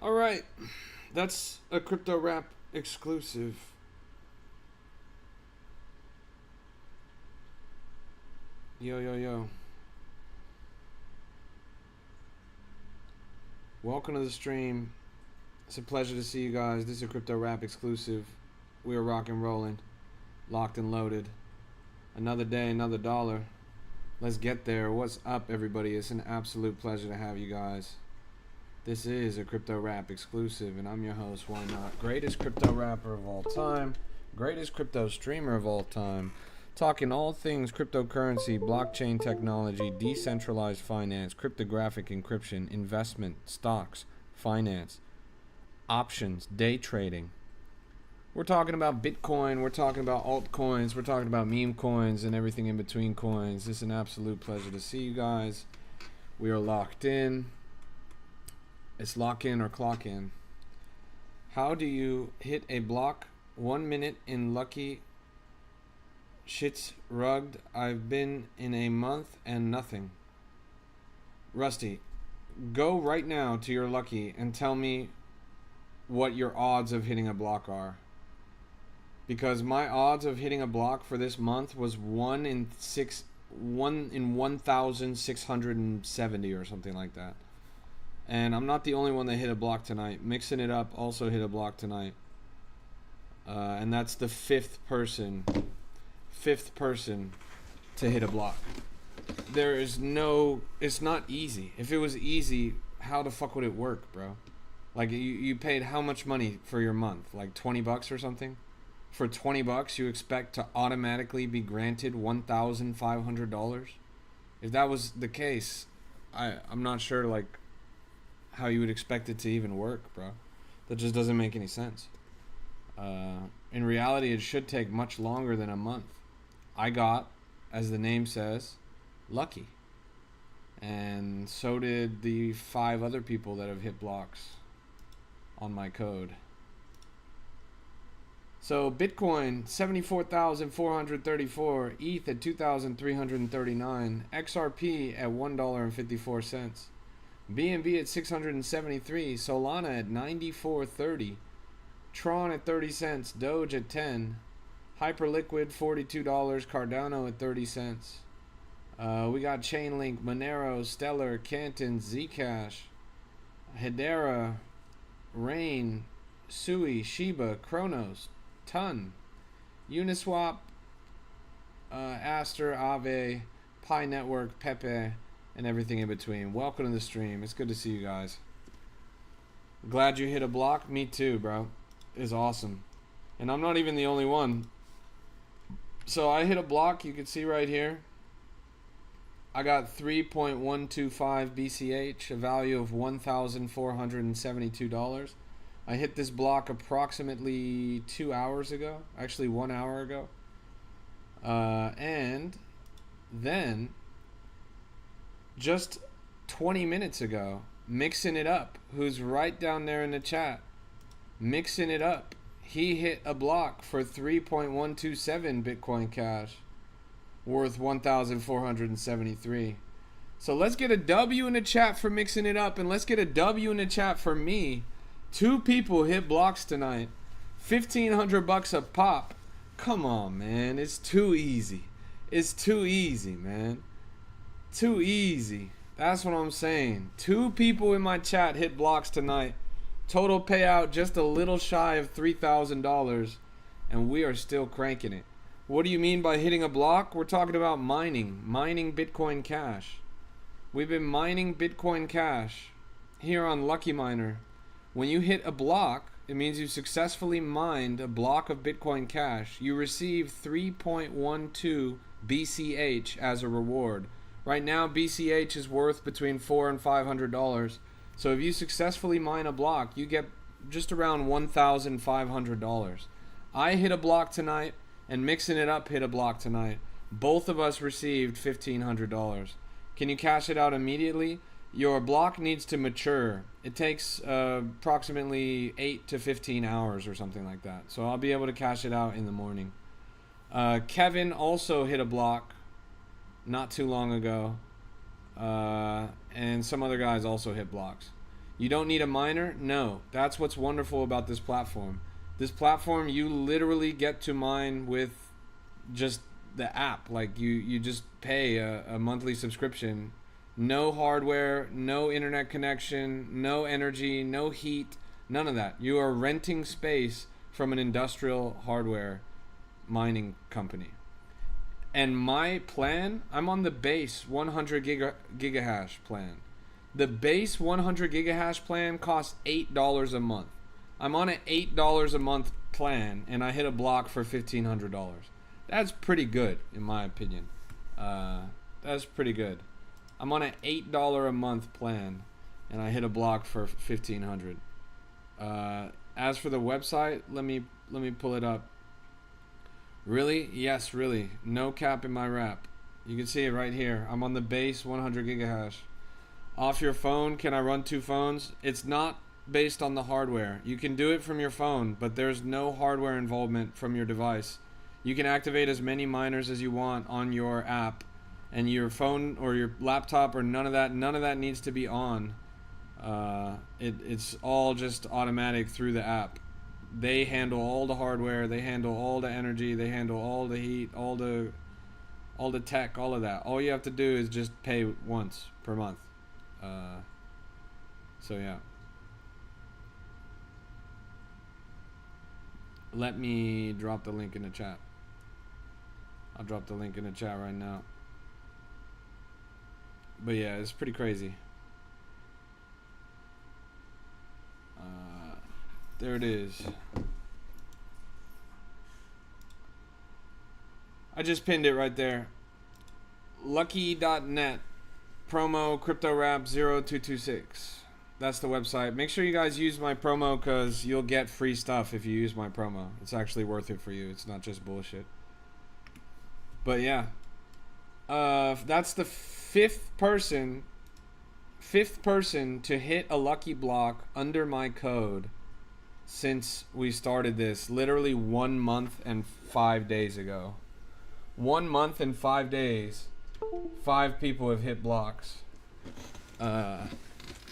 All right, that's a crypto rap exclusive. Yo, yo, yo. Welcome to the stream. It's a pleasure to see you guys. This is a crypto rap exclusive. We are rock and rolling, locked and loaded. Another day, another dollar. Let's get there. What's up, everybody? It's an absolute pleasure to have you guys. This is a crypto rap exclusive, and I'm your host, Ynot. Greatest crypto rapper of all time, greatest crypto streamer of all time. Talking all things cryptocurrency, blockchain technology, decentralized finance, cryptographic encryption, investment, stocks, finance, options, day trading. We're talking about Bitcoin, we're talking about altcoins, we're talking about meme coins and everything in between coins. It's an absolute pleasure to see you guys. We are locked in. It's lock in or clock in. How do you hit a block 1 minute in lucky? Shit's rugged. I've been in a month and nothing. Rusty, go right now to your lucky and tell me what your odds of hitting a block are. Because my odds of hitting a block for this month was 1 in 1,670 or something like that. And I'm not the only one that hit a block tonight. Mixing It Up also hit a block tonight. And that's the fifth person to hit a block. There is no, it's not easy. If it was easy, how the fuck would it work, bro? Like, you paid how much money for your month? Like $20 or something? For $20 you expect to automatically be granted $1,500? If that was the case, I'm not sure like how you would expect it to even work, bro. That just doesn't make any sense. In reality, it should take much longer than a month. I got, as the name says, lucky. And so did the 5 other people that have hit blocks on my code. So Bitcoin 74,434, ETH at 2,339, XRP at $1.54, BNB at 673, Solana at 94.30, Tron at 30 cents, Doge at 10, Hyperliquid $42, Cardano at 30 cents. We got Chainlink, Monero, Stellar, Canton, Zcash, Hedera, Rain, Sui, Shiba, Kronos, Ton, Uniswap, Aster, Aave, Pi Network, Pepe, and everything in between. Welcome to the stream. It's good to see you guys. Glad you hit a block. Me too, bro. It's awesome. And I'm not even the only one. So I hit a block, you can see right here. I got 3.125 BCH, a value of $1,472. I hit this block approximately 2 hours ago, actually 1 hour ago. And then just 20 minutes ago, Mixing It Up, who's right down there in the chat, Mixing It Up, he hit a block for 3.127 Bitcoin Cash, worth 1,473. So let's get a W in the chat for Mixing It Up, and let's get a W in the chat for me. 2 people hit blocks tonight. $1,500 a pop. Come on, man. It's too easy. It's too easy, man. Too easy. That's what I'm saying. 2 people in my chat hit blocks tonight. Total payout just a little shy of $3,000. And we are still cranking it. What do you mean by hitting a block? We're talking about mining. Mining Bitcoin Cash. We've been mining Bitcoin Cash here on Lucky Miner. When you hit a block, it means you successfully mined a block of Bitcoin Cash. You receive 3.12 BCH as a reward. Right now, BCH is worth between $400 and $500. So if you successfully mine a block, you get just around $1,500. I hit a block tonight, and Mixing It Up hit a block tonight. Both of us received $1,500. Can you cash it out immediately? Your block needs to mature. It takes approximately 8 to 15 hours or something like that. So I'll be able to cash it out in the morning. Kevin also hit a block not too long ago. And some other guys also hit blocks. You don't need a miner? No. That's what's wonderful about this platform. This platform, you literally get to mine with just the app. Like you just pay a monthly subscription. No hardware, no internet connection, no energy, no heat, none of that. You are renting space from an industrial hardware mining company. And my plan, I'm on the base 100 gigahash plan. The base 100 gigahash plan costs $8 a month. I'm on an $8 a month plan, and I hit a block for $1,500. That's pretty good, in my opinion. That's pretty good. I'm on an $8 a month plan, and I hit a block for $1,500. As for the website, let me pull it up. Really? Yes, really. No cap in my rap. You can see it right here. I'm on the base 100 gigahash. Off your phone, can I run 2 phones? It's not based on the hardware. You can do it from your phone, but there's no hardware involvement from your device. You can activate as many miners as you want on your app, and your phone or your laptop or none of that needs to be on. It's all just automatic through the app. They handle all the hardware, they handle all the energy, they handle all the heat, all the tech, all of that. All you have to do is just pay once per month. So yeah. Let me drop the link in the chat. I'll drop the link in the chat right now. But yeah, it's pretty crazy. There it is. I just pinned it right there. Lucky.net. Promo CryptoRap0226. That's the website. Make sure you guys use my promo, because you'll get free stuff if you use my promo. It's actually worth it for you. It's not just bullshit. But yeah. That's the fifth person to hit a lucky block under my code since we started this. Literally 1 month and 5 days ago. 1 month and 5 days. 5 people have hit blocks.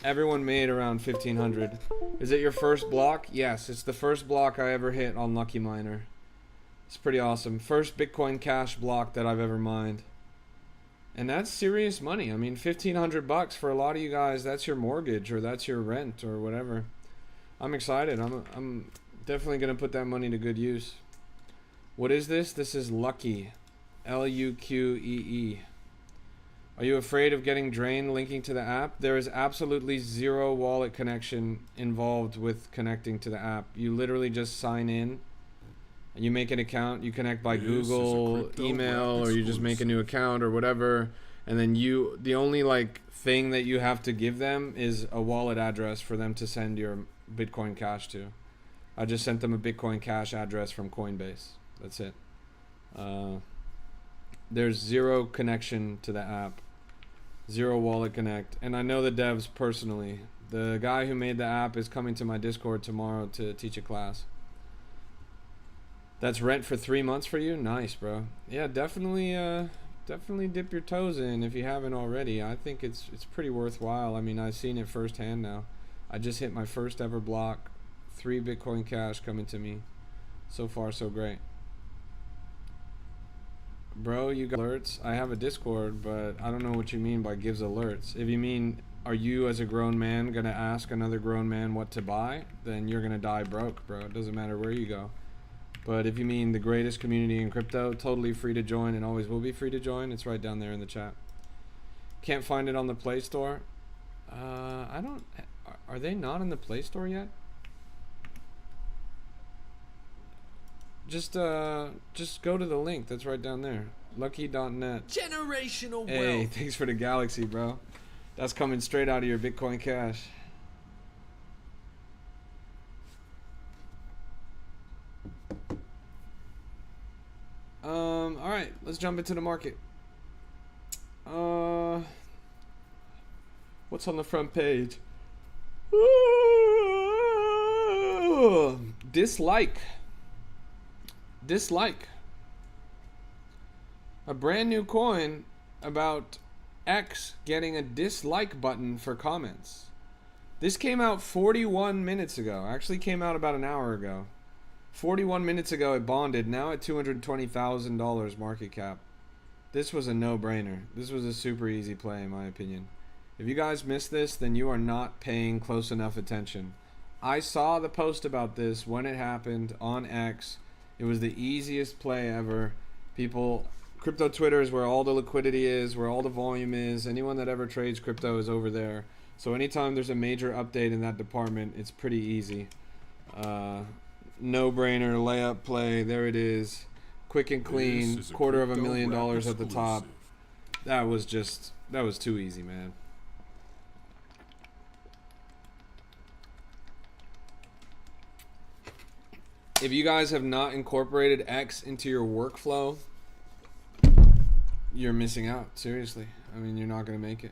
Everyone made around 1,500. Is it your first block? Yes, it's the first block I ever hit on Lucky Miner. It's pretty awesome. First Bitcoin Cash block that I've ever mined. And that's serious money. I mean, $1,500 for a lot of you guys, that's your mortgage or that's your rent or whatever. I'm excited. I'm definitely going to put that money to good use. What is this? This is Lucky. Luqee. Are you afraid of getting drained linking to the app? There is absolutely zero wallet connection involved with connecting to the app. You literally just sign in. You make an account, you connect by Google, email, or you just make a new account or whatever. And then the only like thing that you have to give them is a wallet address for them to send your Bitcoin Cash to. I just sent them a Bitcoin Cash address from Coinbase. That's it. There's zero connection to the app. Zero wallet connect. And I know the devs personally. The guy who made the app is coming to my Discord tomorrow to teach a class. That's rent for 3 months for you? Nice, bro. Yeah, definitely dip your toes in if you haven't already. I think it's pretty worthwhile. I mean, I've seen it firsthand now. I just hit my first ever block. 3 Bitcoin Cash coming to me. So far, so great. Bro, you got alerts? I have a Discord, but I don't know what you mean by gives alerts. If you mean, are you as a grown man gonna ask another grown man what to buy? Then you're gonna die broke, bro. It doesn't matter where you go. But if you mean the greatest community in crypto, totally free to join and always will be free to join. It's right down there in the chat. Can't find it on the Play Store. I don't... Are they not in the Play Store yet? Just go to the link that's right down there. Lucky.net. Generational wealth. Hey, thanks for the galaxy, bro. That's coming straight out of your Bitcoin Cash. All right, let's jump into the market. What's on the front page? Dislike. A brand new coin about X getting a dislike button for comments. This came out 41 minutes ago. Actually came out about an hour ago. 41 minutes ago it bonded, now at $220,000 market cap. This was a no-brainer. This was a super easy play in my opinion. If you guys missed this, then you are not paying close enough attention. I saw the post about this when it happened on X. It was the easiest play ever. Crypto Twitter is where all the liquidity is, where all the volume is. Anyone that ever trades crypto is over there. So anytime there's a major update in that department, it's pretty easy. No-brainer, layup play, there it is. Quick and clean, $250,000 at the top. That was too easy, man. If you guys have not incorporated X into your workflow, you're missing out, seriously. I mean, you're not going to make it.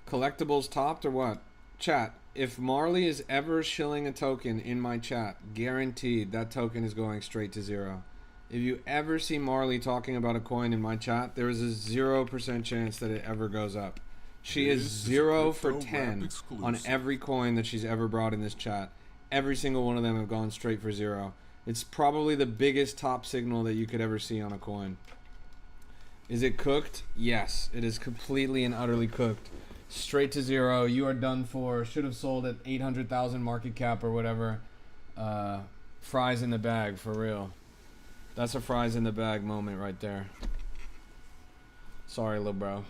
Collectibles topped or what? Chat, if Marley is ever shilling a token in my chat, guaranteed that token is going straight to zero. If you ever see Marley talking about a coin in my chat, there is a 0% chance that it ever goes up. She is 0 for 10 on every coin that she's ever brought in this chat. Every single one of them have gone straight for zero. It's probably the biggest top signal that you could ever see on a coin. Is it cooked? Yes, it is completely and utterly cooked. Straight to zero. You are done for. Should have sold at 800,000 market cap or whatever. Fries in the bag, for real. That's a fries in the bag moment right there. Sorry, lil bro.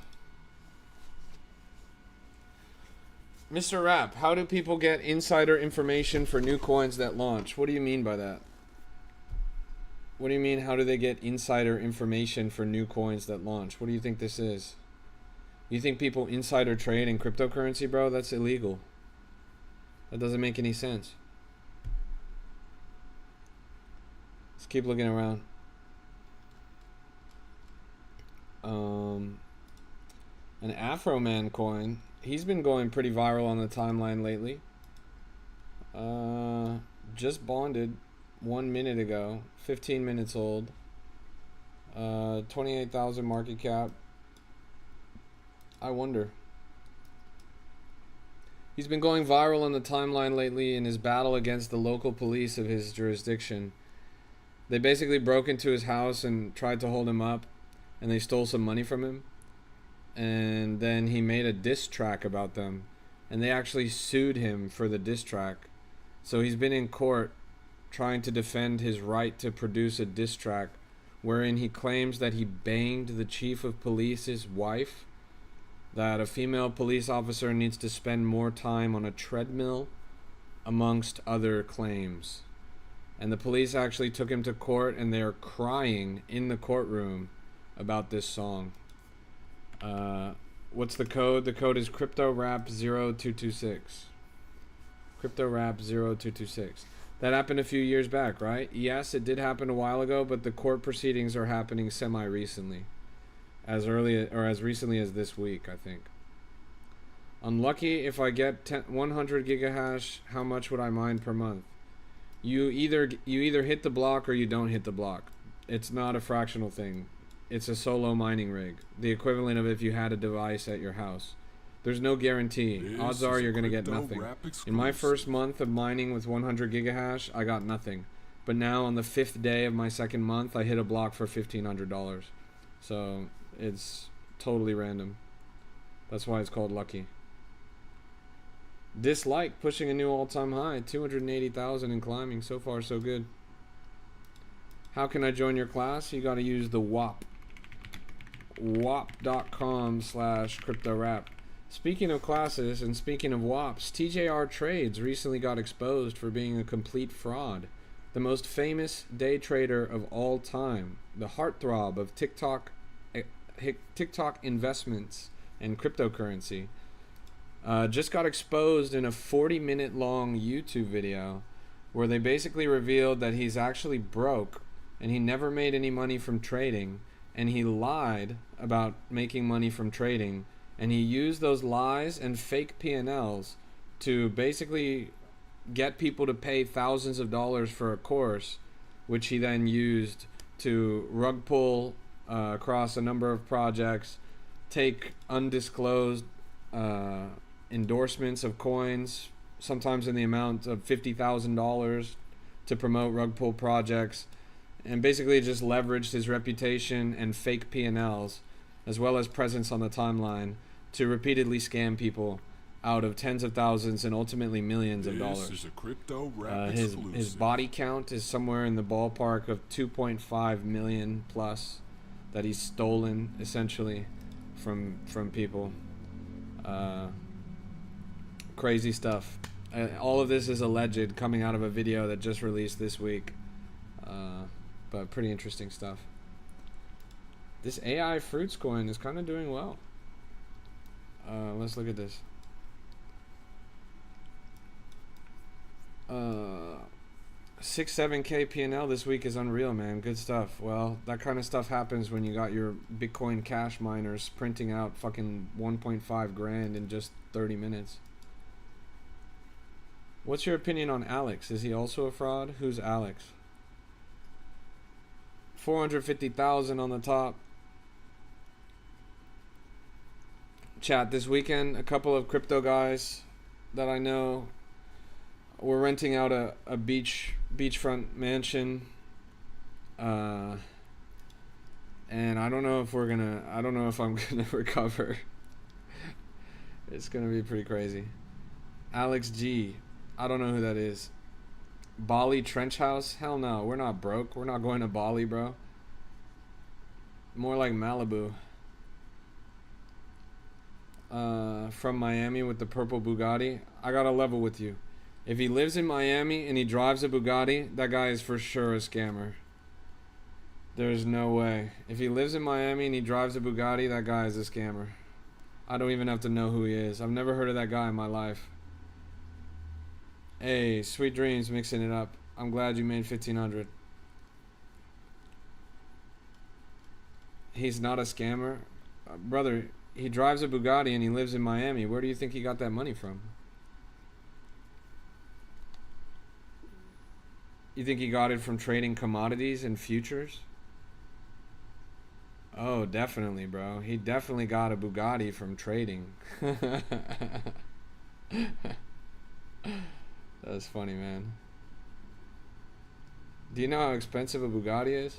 Mr. Rap, how do people get insider information for new coins that launch? What do you mean by that? What do you mean, how do they get insider information for new coins that launch? What do you think this is? You think people insider trade in cryptocurrency, bro? That's illegal. That doesn't make any sense. Let's keep looking around. An Afro Man coin. He's been going pretty viral on the timeline lately. Just bonded 1 minute ago. 15 minutes old. 28,000 market cap. I wonder. He's been going viral on the timeline lately in his battle against the local police of his jurisdiction. They basically broke into his house and tried to hold him up, and they stole some money from him. And then he made a diss track about them, and they actually sued him for the diss track. So he's been in court trying to defend his right to produce a diss track wherein he claims that he banged the chief of police's wife, that a female police officer needs to spend more time on a treadmill, amongst other claims. And the police actually took him to court, and they're crying in the courtroom about this song. What's the code? The code is CryptoRap0226. CryptoRap0226. That happened a few years back, right? Yes, it did happen a while ago, but the court proceedings are happening semi-recently. As recently as this week, I think. Unlucky, if I get 100 gigahash, how much would I mine per month? You either hit the block or you don't hit the block. It's not a fractional thing. It's a solo mining rig. The equivalent of if you had a device at your house. There's no guarantee. Odds are you're going to get nothing. In my first month of mining with 100 gigahash, I got nothing. But now on the 5th day of my second month, I hit a block for $1,500. So it's totally random. That's why it's called lucky. Dislike pushing a new all-time high, 280,000 and climbing. So far, so good. How can I join your class? You got to use the WAP. WAP.com/CryptoRap. Speaking of classes and speaking of WAPs, TJR Trades recently got exposed for being a complete fraud. The most famous day trader of all time, the heartthrob of TikTok investments and cryptocurrency, just got exposed in a 40-minute long YouTube video where they basically revealed that he's actually broke and he never made any money from trading, and he lied about making money from trading, and he used those lies and fake P&Ls to basically get people to pay thousands of dollars for a course, which he then used to rug pull across a number of projects, take undisclosed endorsements of coins, sometimes in the amount of $50,000 to promote rug pull projects, and basically just leveraged his reputation and fake P&Ls, as well as presence on the timeline, to repeatedly scam people out of tens of thousands and ultimately millions of dollars. This is a crypto rap His body count is somewhere in the ballpark of 2.5 million plus that he's stolen essentially from people. Crazy stuff. All of this is alleged, coming out of a video that just released this week. But pretty interesting stuff. This AI fruits coin is kind of doing well. Let's look at this. 6-7K P&L this week is unreal, man. Good stuff. Well, that kind of stuff happens when you got your Bitcoin Cash miners printing out fucking 1.5 grand in just 30 minutes. What's your opinion on Alex? Is he also a fraud? Who's Alex? 450,000 on the top. Chat, this weekend, a couple of crypto guys that I know were renting out a beachfront mansion. And I don't know if I'm gonna recover. It's gonna be pretty crazy. Alex G. I don't know who that is. Bali Trench House? Hell no, we're not broke. We're not going to Bali, bro. More like Malibu. From Miami with the purple Bugatti. I gotta level with you. If he lives in Miami and he drives a Bugatti, that guy is for sure a scammer. There's no way. If he lives in Miami and he drives a Bugatti, that guy is a scammer. I don't even have to know who he is. I've never heard of that guy in my life. Hey, sweet dreams, mixing it up. I'm glad you made 1,500. He's not a scammer? Brother, he drives a Bugatti and he lives in Miami. Where do you think he got that money from? You think he got it from trading commodities and futures? Oh, definitely, bro. He definitely got a Bugatti from trading. That's funny, man. Do you know how expensive a Bugatti is?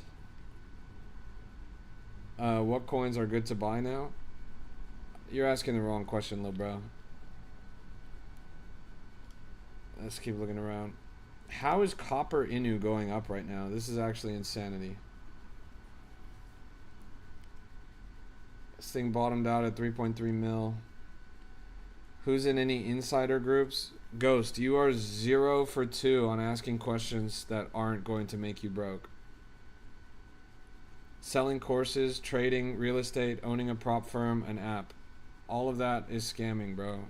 What coins are good to buy now? You're asking the wrong question, little bro. Let's keep looking around. How is Copper Inu going up right now? This is actually insanity. This thing bottomed out at 3.3 mil. Who's in any insider groups? Ghost, you are 0 for 2 on asking questions that aren't going to make you broke. Selling courses, trading, real estate, owning a prop firm, an app. All of that is scamming, bro.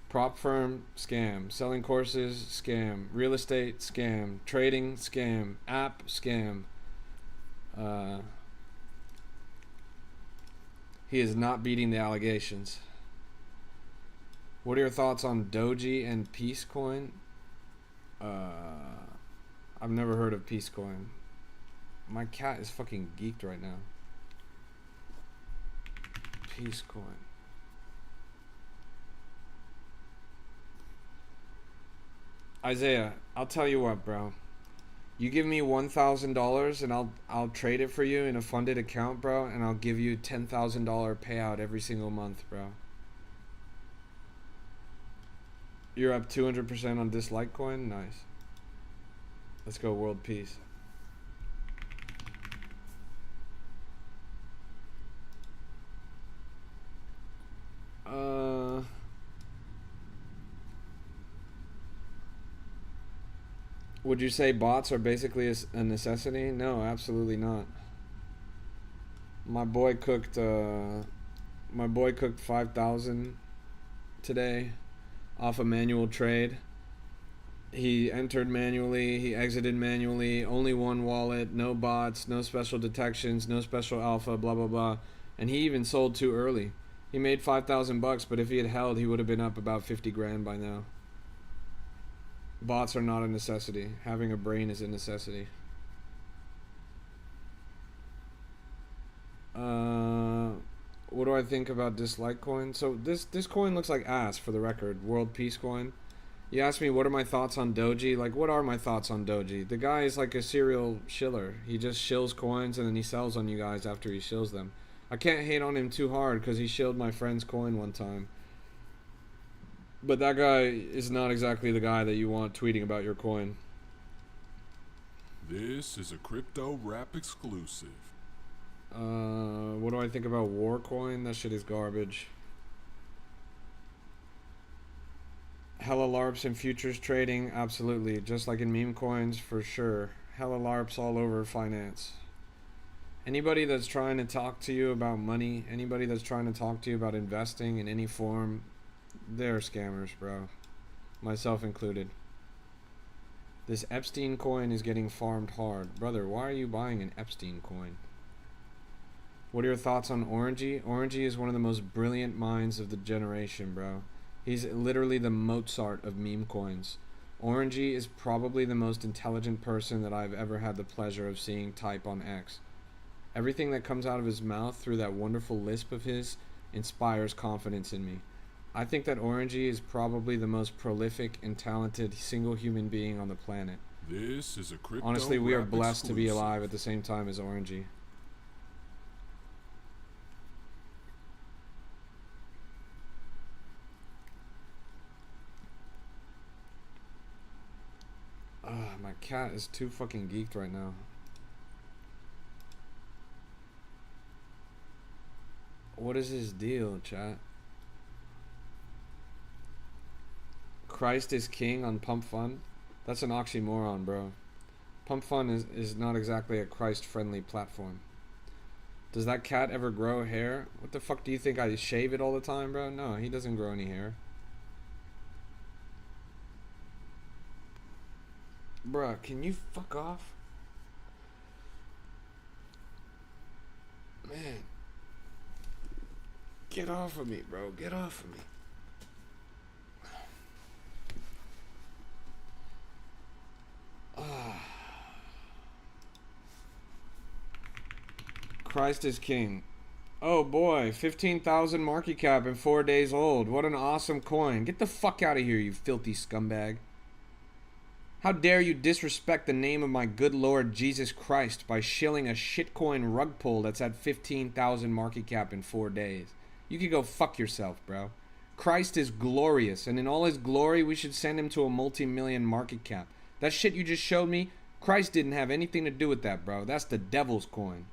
Prop firm, scam. Selling courses, scam. Real estate, scam. Trading, scam. App, scam. He is not beating the allegations. What are your thoughts on Doji and Peace Coin? I've never heard of Peace Coin. My cat is fucking geeked right now. Peace Coin. Isaiah, I'll tell you what, bro. You give me $1,000 and I'll trade it for you in a funded account, bro, and I'll give you $10,000 payout every single month, bro. You're up 200% on dislike coin? Nice. Let's go world peace. Would you say bots are basically a necessity? No, absolutely not. My boy cooked 5,000 today off a manual trade. He entered manually, he exited manually, only one wallet, no bots, no special detections, no special alpha, blah blah blah. And he even sold too early. He made 5,000 bucks, but if he had held, he would have been up about 50 grand by now. Bots are not a necessity. Having a brain is a necessity. What What do I think about dislike coin? So this coin looks like ass, for the record. World Peace coin. You asked me what are my thoughts on Doji. Like, what are my thoughts on Doji? The guy is like a serial shiller. He just shills coins and then he sells on you guys after he shills them. I can't hate on him too hard because he shilled my friend's coin one time. But that guy is not exactly the guy that you want tweeting about your coin. This is a crypto rap exclusive. What do I think about Warcoin? That shit is garbage. Hella LARPs in futures trading, absolutely. Just like in meme coins, for sure. Hella LARPs all over finance. Anybody that's trying to talk to you about money, anybody that's trying to talk to you about investing in any form, they're scammers, bro. Myself included. This Epstein coin is getting farmed hard. Brother, why are you buying an Epstein coin? What are your thoughts on Orangey? Orangey is one of the most brilliant minds of the generation, bro. He's literally the Mozart of meme coins. Orangey is probably the most intelligent person that I've ever had the pleasure of seeing type on X. Everything that comes out of his mouth through that wonderful lisp of his inspires confidence in me. I think that Orangey is probably the most prolific and talented single human being on the planet. This is a crypto Honestly, we are rap blessed to be exclusive. alive at the same time as Orangey. My cat is too fucking geeked right now. What is his deal, chat? Christ is king on Pump Fun? That's an oxymoron, bro. Pump Fun is not exactly a Christ-friendly platform. Does that cat ever grow hair? What the fuck do you think? I shave it all the time, bro? No, he doesn't grow any hair. Bruh, can you fuck off? Man. Get off of me, bro. Get off of me. Christ is king. Oh boy, 15,000 market cap and 4 days old. What an awesome coin. Get the fuck out of here, you filthy scumbag. How dare you disrespect the name of my good Lord Jesus Christ by shilling a shitcoin rug pull that's at 15,000 market cap in 4 days. You could go fuck yourself, bro. Christ is glorious, and in all his glory, we should send him to a multi-million market cap. That shit you just showed me, Christ didn't have anything to do with that, bro. That's the devil's coin.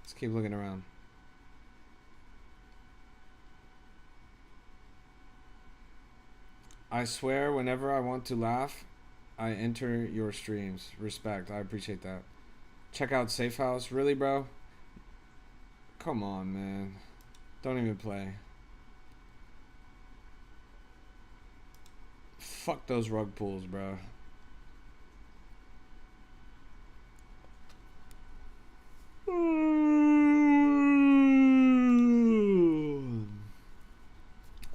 Let's keep looking around. I swear, whenever I want to laugh, I enter your streams. Respect. I appreciate that. Check out Safe House. Really, bro? Come on, man. Don't even play. Fuck those rug pulls, bro.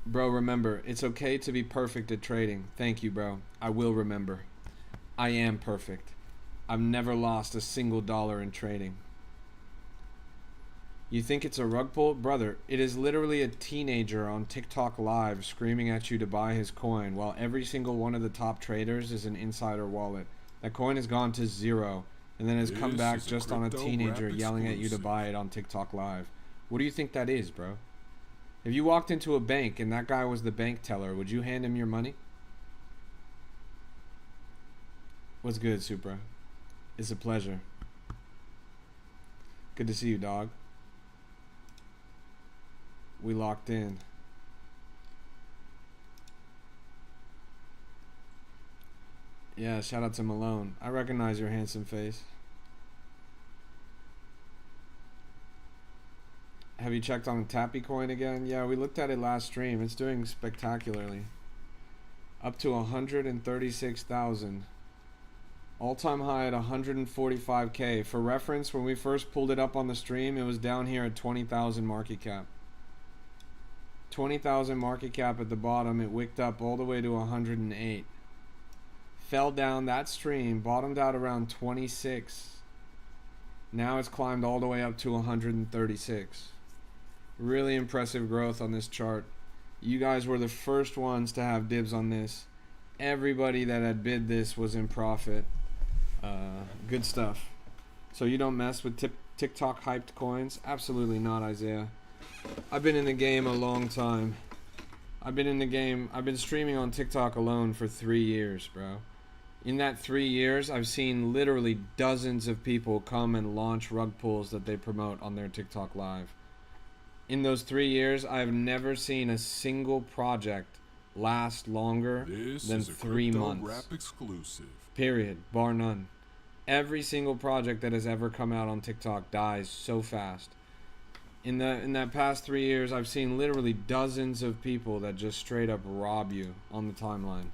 Bro, remember, it's okay to be perfect at trading. Thank you, bro. I will remember. I am perfect. I've never lost a single dollar in trading. You think it's a rug pull? Brother, it is literally a teenager on TikTok Live screaming at you to buy his coin while every single one of the top traders is an insider wallet. That coin has gone to zero and then has come back just on a teenager yelling at you to buy it on TikTok Live. What do you think that is, bro? If you walked into a bank and that guy was the bank teller, would you hand him your money? What's good, Supra? It's a pleasure. Good to see you, dog. We locked in. Yeah, shout out to Malone. I recognize your handsome face. Have you checked on Tappy coin again? Yeah, we looked at it last stream. It's doing spectacularly. Up to 136,000. All-time high at 145k. For reference, when we first pulled it up on the stream, it was down here at 20,000 market cap. 20,000 market cap at the bottom. It wicked up all the way to 108. Fell down that stream, bottomed out around 26. Now it's climbed all the way up to 136. Really impressive growth on this chart. You guys were the first ones to have dibs on this. Everybody that had bid this was in profit. Good stuff. So you don't mess with TikTok hyped coins? Absolutely not, Isaiah. I've been in the game a long time. I've been streaming on TikTok alone for 3 years, bro. In that 3 years, I've seen literally dozens of people come and launch rug pulls that they promote on their TikTok live. In those 3 years, I've never seen a single project last longer than 3 months. Rap exclusive. Period. Bar none. Every single project that has ever come out on TikTok dies so fast. In that past 3 years, I've seen literally dozens of people that just straight up rob you on the timeline.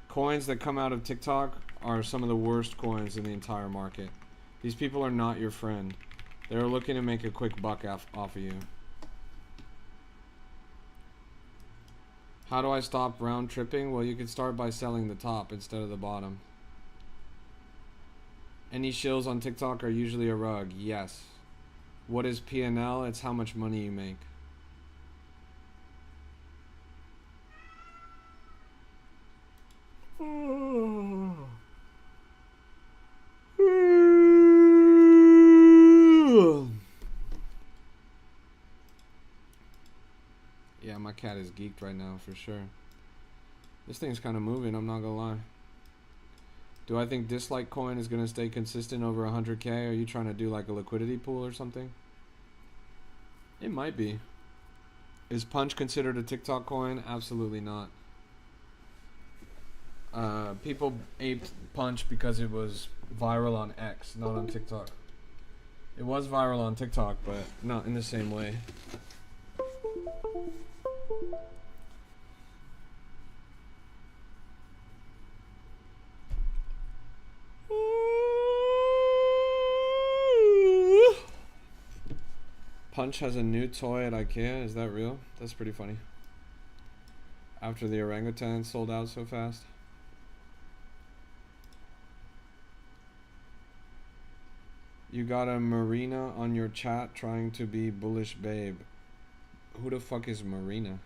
Coins that come out of TikTok are some of the worst coins in the entire market. These people are not your friend. They're looking to make a quick buck off of you. How do I stop round tripping? Well, you can start by selling the top instead of the bottom. Any shills on TikTok are usually a rug. Yes. What is P&L? It's how much money you make. Yeah, my cat is geeked right now for sure. This thing's kind of moving, I'm not gonna lie. Do I think dislike coin is gonna stay consistent over 100K? Are you trying to do like a liquidity pool or something? It might be. Is Punch considered a TikTok coin? Absolutely not. People aped Punch because it was viral on X, not on TikTok. It was viral on TikTok, but not in the same way. Punch has a new toy at IKEA. Is that real? That's pretty funny. After the orangutan sold out so fast. You got a Marina on your chat trying to be bullish babe. Who the fuck is Marina?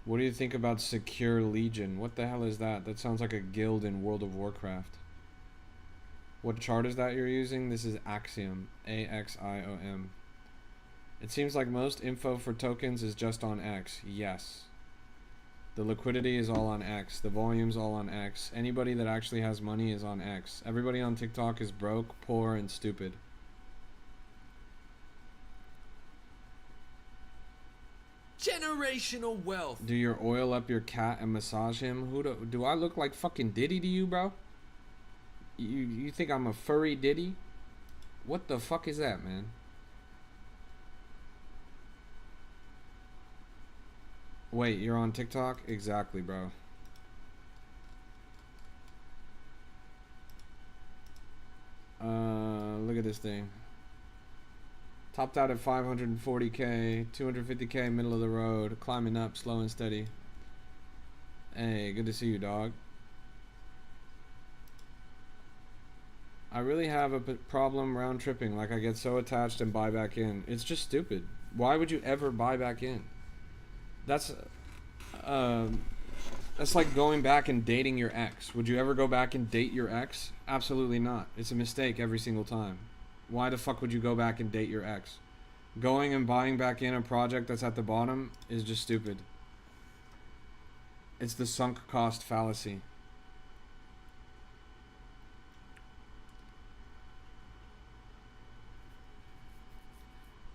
What do you think about Secure Legion? What the hell is that? That sounds like a guild in World of Warcraft. What chart is that you're using? This is Axiom. A-X-I-O-M. It seems like most info for tokens is just on X. Yes. The liquidity is all on X. The volume's all on X. Anybody that actually has money is on X. Everybody on TikTok is broke, poor, and stupid. Generational wealth. Do you oil up your cat and massage him? Do I look like fucking Diddy to you, bro? You think I'm a furry Diddy? What the fuck is that, man? Wait, you're on TikTok? Exactly, bro. Look at this thing. Topped out at 540K, 250K, middle of the road, climbing up, slow and steady. Hey, good to see you, dog. I really have a problem round tripping. Like, I get so attached and buy back in. It's just stupid. Why would you ever buy back in? That's like going back and dating your ex. Would you ever go back and date your ex? Absolutely not. It's a mistake every single time. Why the fuck would you go back and date your ex? Going and buying back in a project that's at the bottom is just stupid. It's the sunk cost fallacy.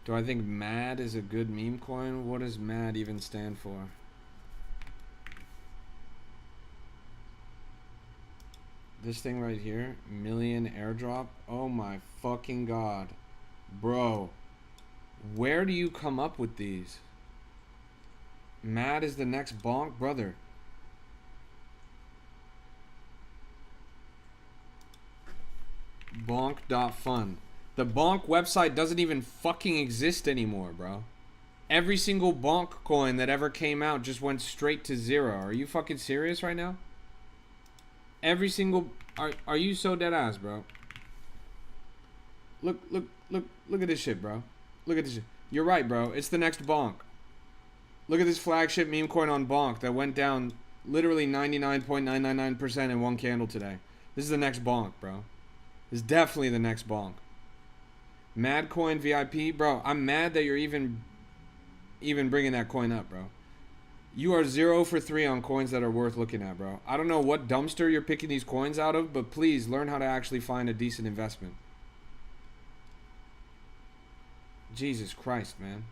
Do I think MAD is a good meme coin? What does MAD even stand for? This thing right here, million airdrop. Oh my fucking god. Bro, where do you come up with these? MAD is the next bonk, brother. Bonk.fun. The Bonk website doesn't even fucking exist anymore, bro. Every single bonk coin that ever came out just went straight to zero. Are you fucking serious right now? Every single... Are you so dead ass, bro? Look at this shit, bro. Look at this shit. You're right, bro. It's the next bonk. Look at this flagship meme coin on bonk that went down literally 99.999% in one candle today. This is the next bonk, bro. This is definitely the next bonk. Mad coin VIP, bro. I'm mad that you're even bringing that coin up, bro. You are 0 for 3 on coins that are worth looking at, bro. I don't know what dumpster you're picking these coins out of, but please learn how to actually find a decent investment. Jesus Christ, man.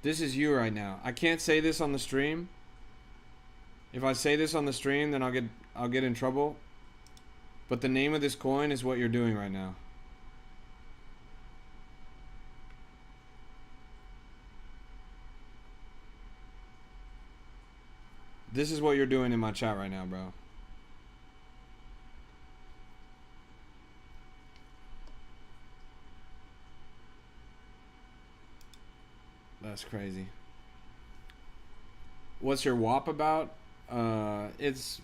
This is you right now. I can't say this on the stream. If I say this on the stream, then I'll get in trouble. But the name of this coin is what you're doing right now. This is what you're doing in my chat right now, bro. That's crazy. What's your WAP about? It's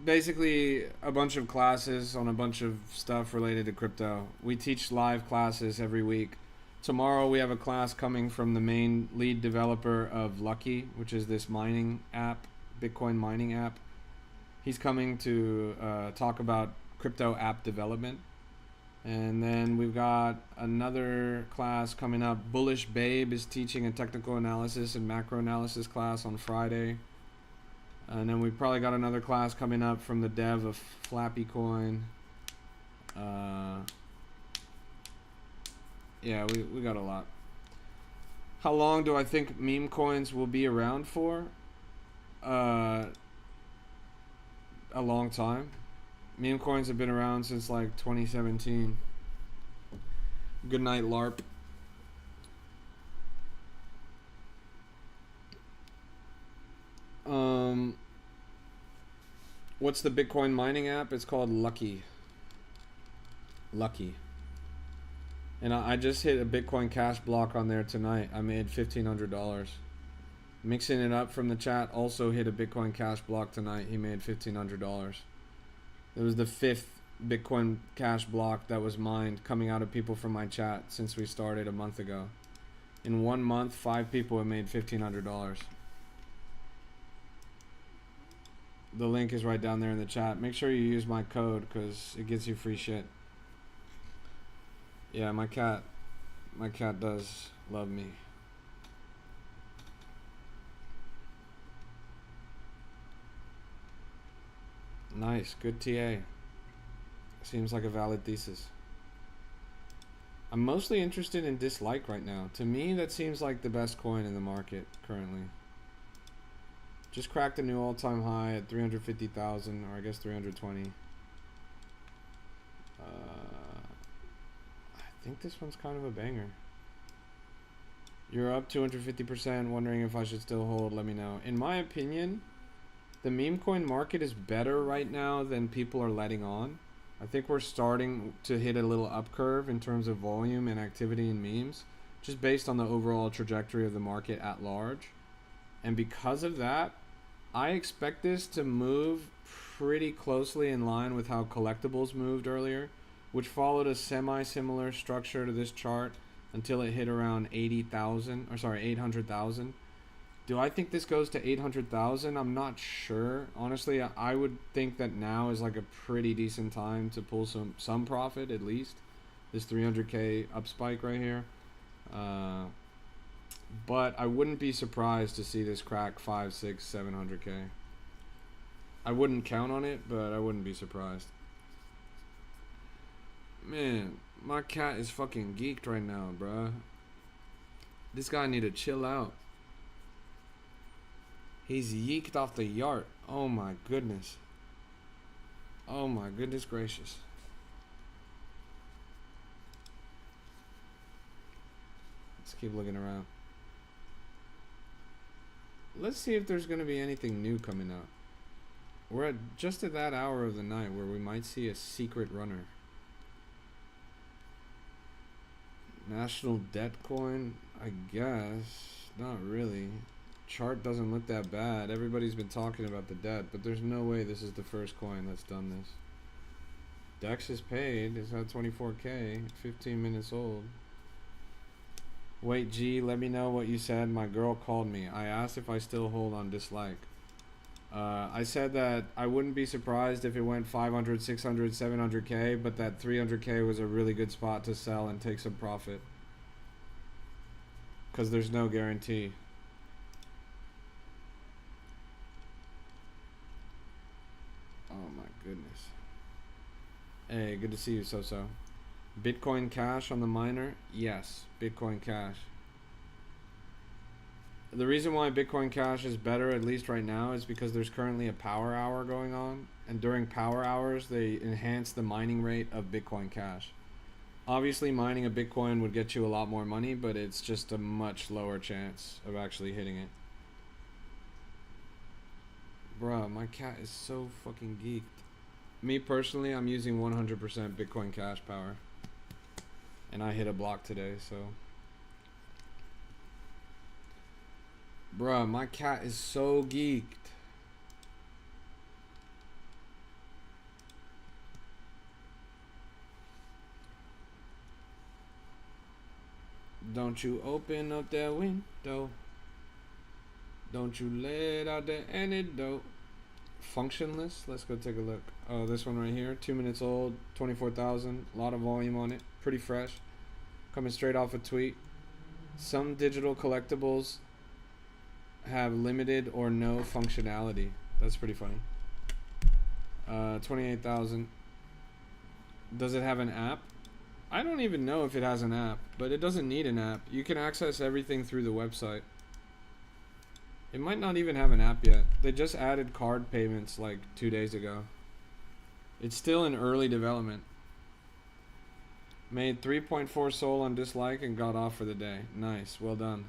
basically a bunch of classes on a bunch of stuff related to crypto. We teach live classes every week. Tomorrow we have a class coming from the main lead developer of Lucky, which is this mining app, Bitcoin mining app. He's coming to talk about crypto app development. And then we've got another class coming up. Bullish Babe is teaching a technical analysis and macro analysis class on Friday. And then we've probably got another class coming up from the dev of Flappy Coin. Yeah, we got a lot. How long do I think meme coins will be around for? A long time. Meme coins have been around since like 2017. Good night, LARP. What's the Bitcoin mining app? It's called Lucky. Lucky. And I just hit a Bitcoin cash block on there tonight. I made $1,500. Mixing it up from the chat also hit a Bitcoin cash block tonight. He made $1,500. It was the 5th Bitcoin cash block that was mined coming out of people from my chat since we started a month ago. In 1 month, 5 people have made $1,500. The link is right down there in the chat. Make sure you use my code because it gets you free shit. Yeah, my cat does love me. Nice, good TA. Seems like a valid thesis. I'm mostly interested in Dislike right now. To me, that seems like the best coin in the market currently. Just cracked a new all-time high at 350,000, or I guess 320. I think this one's kind of a banger. You're up 250%, wondering if I should still hold, let me know. In my opinion, the meme coin market is better right now than people are letting on. I think we're starting to hit a little up curve in terms of volume and activity in memes, just based on the overall trajectory of the market at large. And because of that, I expect this to move pretty closely in line with how collectibles moved earlier, which followed a semi-similar structure to this chart until it hit around 800,000. Do I think this goes to 800,000? I'm not sure. Honestly, I would think that now is like a pretty decent time to pull some profit at least. This 300k up spike right here. But I wouldn't be surprised to see this crack 5, 6, 700k. I wouldn't count on it, but I wouldn't be surprised. Man, my cat is fucking geeked right now, bruh. This guy need to chill out. He's yeeked off the yard. Oh my goodness. Oh my goodness gracious. Let's keep looking around. Let's see if there's going to be anything new coming up. We're at just at that hour of the night where we might see a secret runner. National debt coin, I guess. Not really. Chart doesn't look that bad. Everybody's been talking about the debt, but there's no way this is the first coin that's done this. Dex is paid. It's at 24K. 15 minutes old. Wait, G, let me know what you said. My girl called me. I asked if I still hold on dislike. I said that I wouldn't be surprised if it went 500, 600, 700K, but that 300K was a really good spot to sell and take some profit. Because there's no guarantee. Oh my goodness. Hey, good to see you, So. Bitcoin Cash on the miner? Yes, Bitcoin Cash. The reason why Bitcoin Cash is better, at least right now, is because there's currently a power hour going on. And during power hours, they enhance the mining rate of Bitcoin Cash. Obviously, mining a Bitcoin would get you a lot more money, but it's just a much lower chance of actually hitting it. Bruh, my cat is so fucking geeked. Me personally, I'm using 100% Bitcoin Cash power. And I hit a block today, so... Bruh, my cat is so geeked. Don't you open up that window. Don't you let out the antidote. Functionless. Let's go take a look. Oh, this one right here. 2 minutes old. 24,000. A lot of volume on it. Pretty fresh. Coming straight off a tweet. Some digital collectibles have limited or no functionality. That's pretty funny. 28,000. Does it have an app? I don't even know if it has an app, but it doesn't need an app. You can access everything through the website. It might not even have an app yet. They just added card payments like 2 days ago. It's still in early development. Made 3.4 soul on dislike and got off for the day. Nice, well done.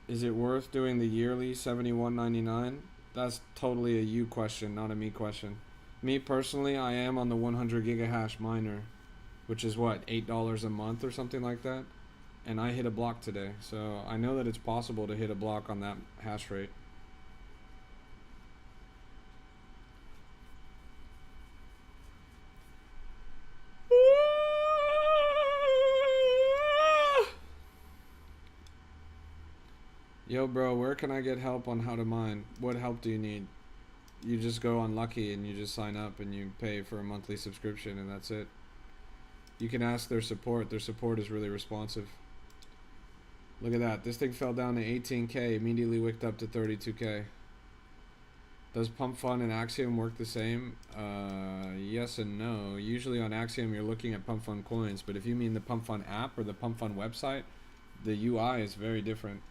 Is it worth doing the yearly $71.99? That's totally a you question, not a me question. Me personally, I am on the 100 gigahash miner, which is what, $8 a month or something like that? And I hit a block today, so I know that it's possible to hit a block on that hash rate. Yo, bro, where can I get help on how to mine? What help do you need? You just go on Lucky and you just sign up and you pay for a monthly subscription and that's it. You can ask their support. Their support is really responsive. Look at that. This thing fell down to 18K, immediately wicked up to 32K. Does Pump Fund and Axiom work the same? Yes and no. Usually on Axiom you're looking at Pump Fund coins, but if you mean the Pump Fund app or the Pump Fund website, the UI is very different.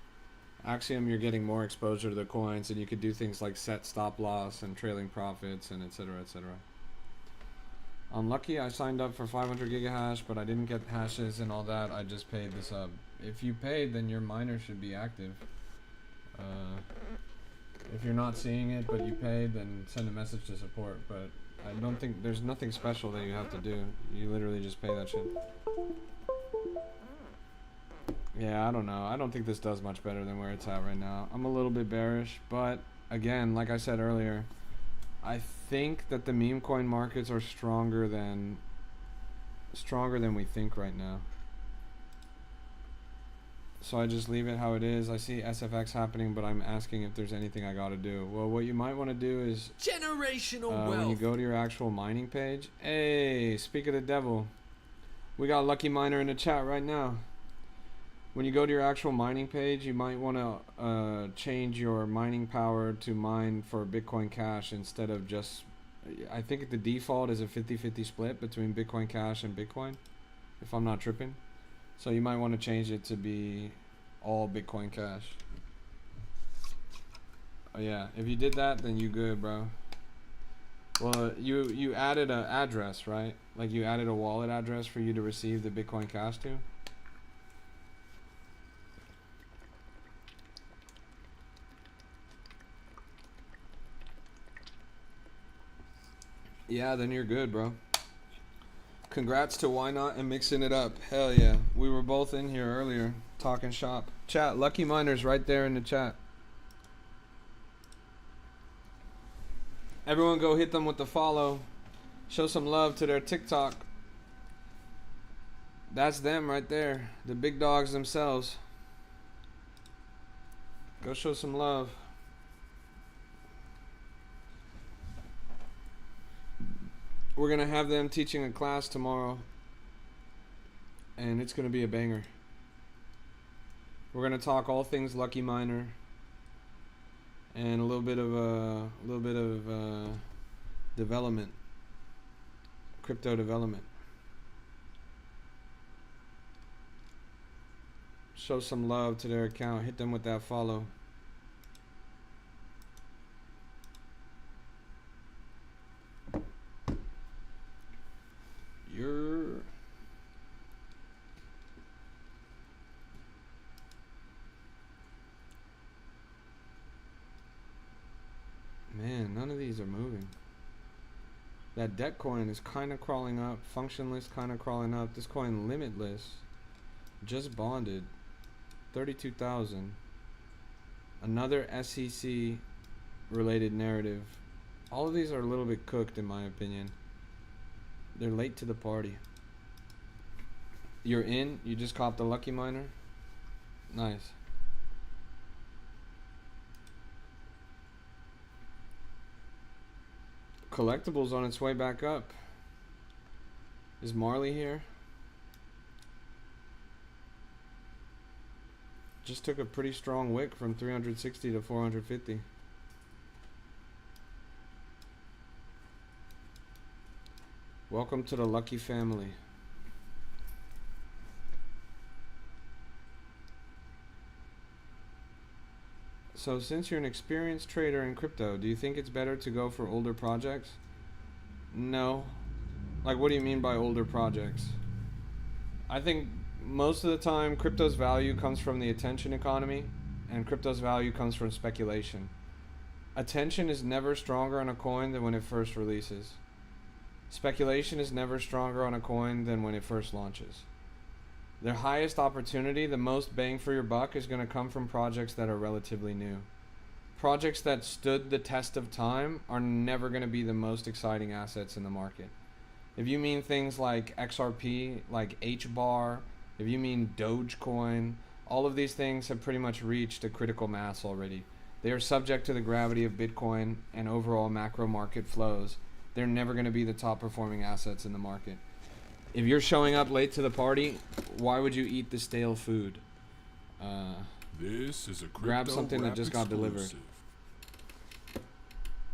Axiom, you're getting more exposure to the coins, and you could do things like set stop loss and trailing profits and etc, etc. On Lucky, I signed up for 500 gigahash, but I didn't get hashes and all that. I just paid the sub. If you paid, then your miner should be active. If you're not seeing it, but you paid, then send a message to support. But I don't think there's nothing special that you have to do. You literally just pay that shit. Yeah, I don't know. I don't think this does much better than where it's at right now. I'm a little bit bearish, but again, like I said earlier, I think that the meme coin markets are stronger than we think right now. So I just leave it how it is. I see SFX happening, but I'm asking if there's anything I gotta do. Well, what you might want to do is generational wealth. When you go to your actual mining page. Hey, speak of the devil, we got Lucky Miner in the chat right now. When you go to your actual mining page, you might want to change your mining power to mine for Bitcoin Cash instead of just... I think the default is a 50-50 split between Bitcoin Cash and Bitcoin, if I'm not tripping. So you might want to change it to be all Bitcoin Cash. Oh yeah, if you did that, then you good, bro. Well, you added an address, right? Like you added a wallet address for you to receive the Bitcoin Cash to? Yeah, then you're good, bro. Congrats to Ynot and mixing it up. Hell yeah. We were both in here earlier talking shop. Chat, Lucky Miner's right there in the chat. Everyone go hit them with the follow. Show some love to their TikTok. That's them right there. The big dogs themselves. Go show some love. We're going to have them teaching a class tomorrow. And it's going to be a banger. We're going to talk all things Lucky Miner. And a little bit of development. Crypto development. Show some love to their account. Hit them with that follow. Man, none of these are moving. That debt coin is kind of crawling up. Functionless kind of crawling up. This coin limitless just bonded 32,000. Another SEC related narrative. All of these are a little bit cooked in my opinion. They're late to the party. You're in? You just copped the Lucky Miner? Nice. Collectibles on its way back up. Is Marley here? Just took a pretty strong wick from 360 to 450. Welcome to the Lucky family. So since you're an experienced trader in crypto, do you think it's better to go for older projects? No. Like, what do you mean by older projects? I think most of the time crypto's value comes from the attention economy and crypto's value comes from speculation. Attention is never stronger on a coin than when it first releases. Speculation is never stronger on a coin than when it first launches. The highest opportunity, the most bang for your buck, is going to come from projects that are relatively new. Projects that stood the test of time are never going to be the most exciting assets in the market. If you mean things like XRP, like HBAR, if you mean Dogecoin, all of these things have pretty much reached a critical mass already. They are subject to the gravity of Bitcoin and overall macro market flows. They're never going to be the top performing assets in the market. If you're showing up late to the party, why would you eat the stale food? This is a grab something that just got delivered.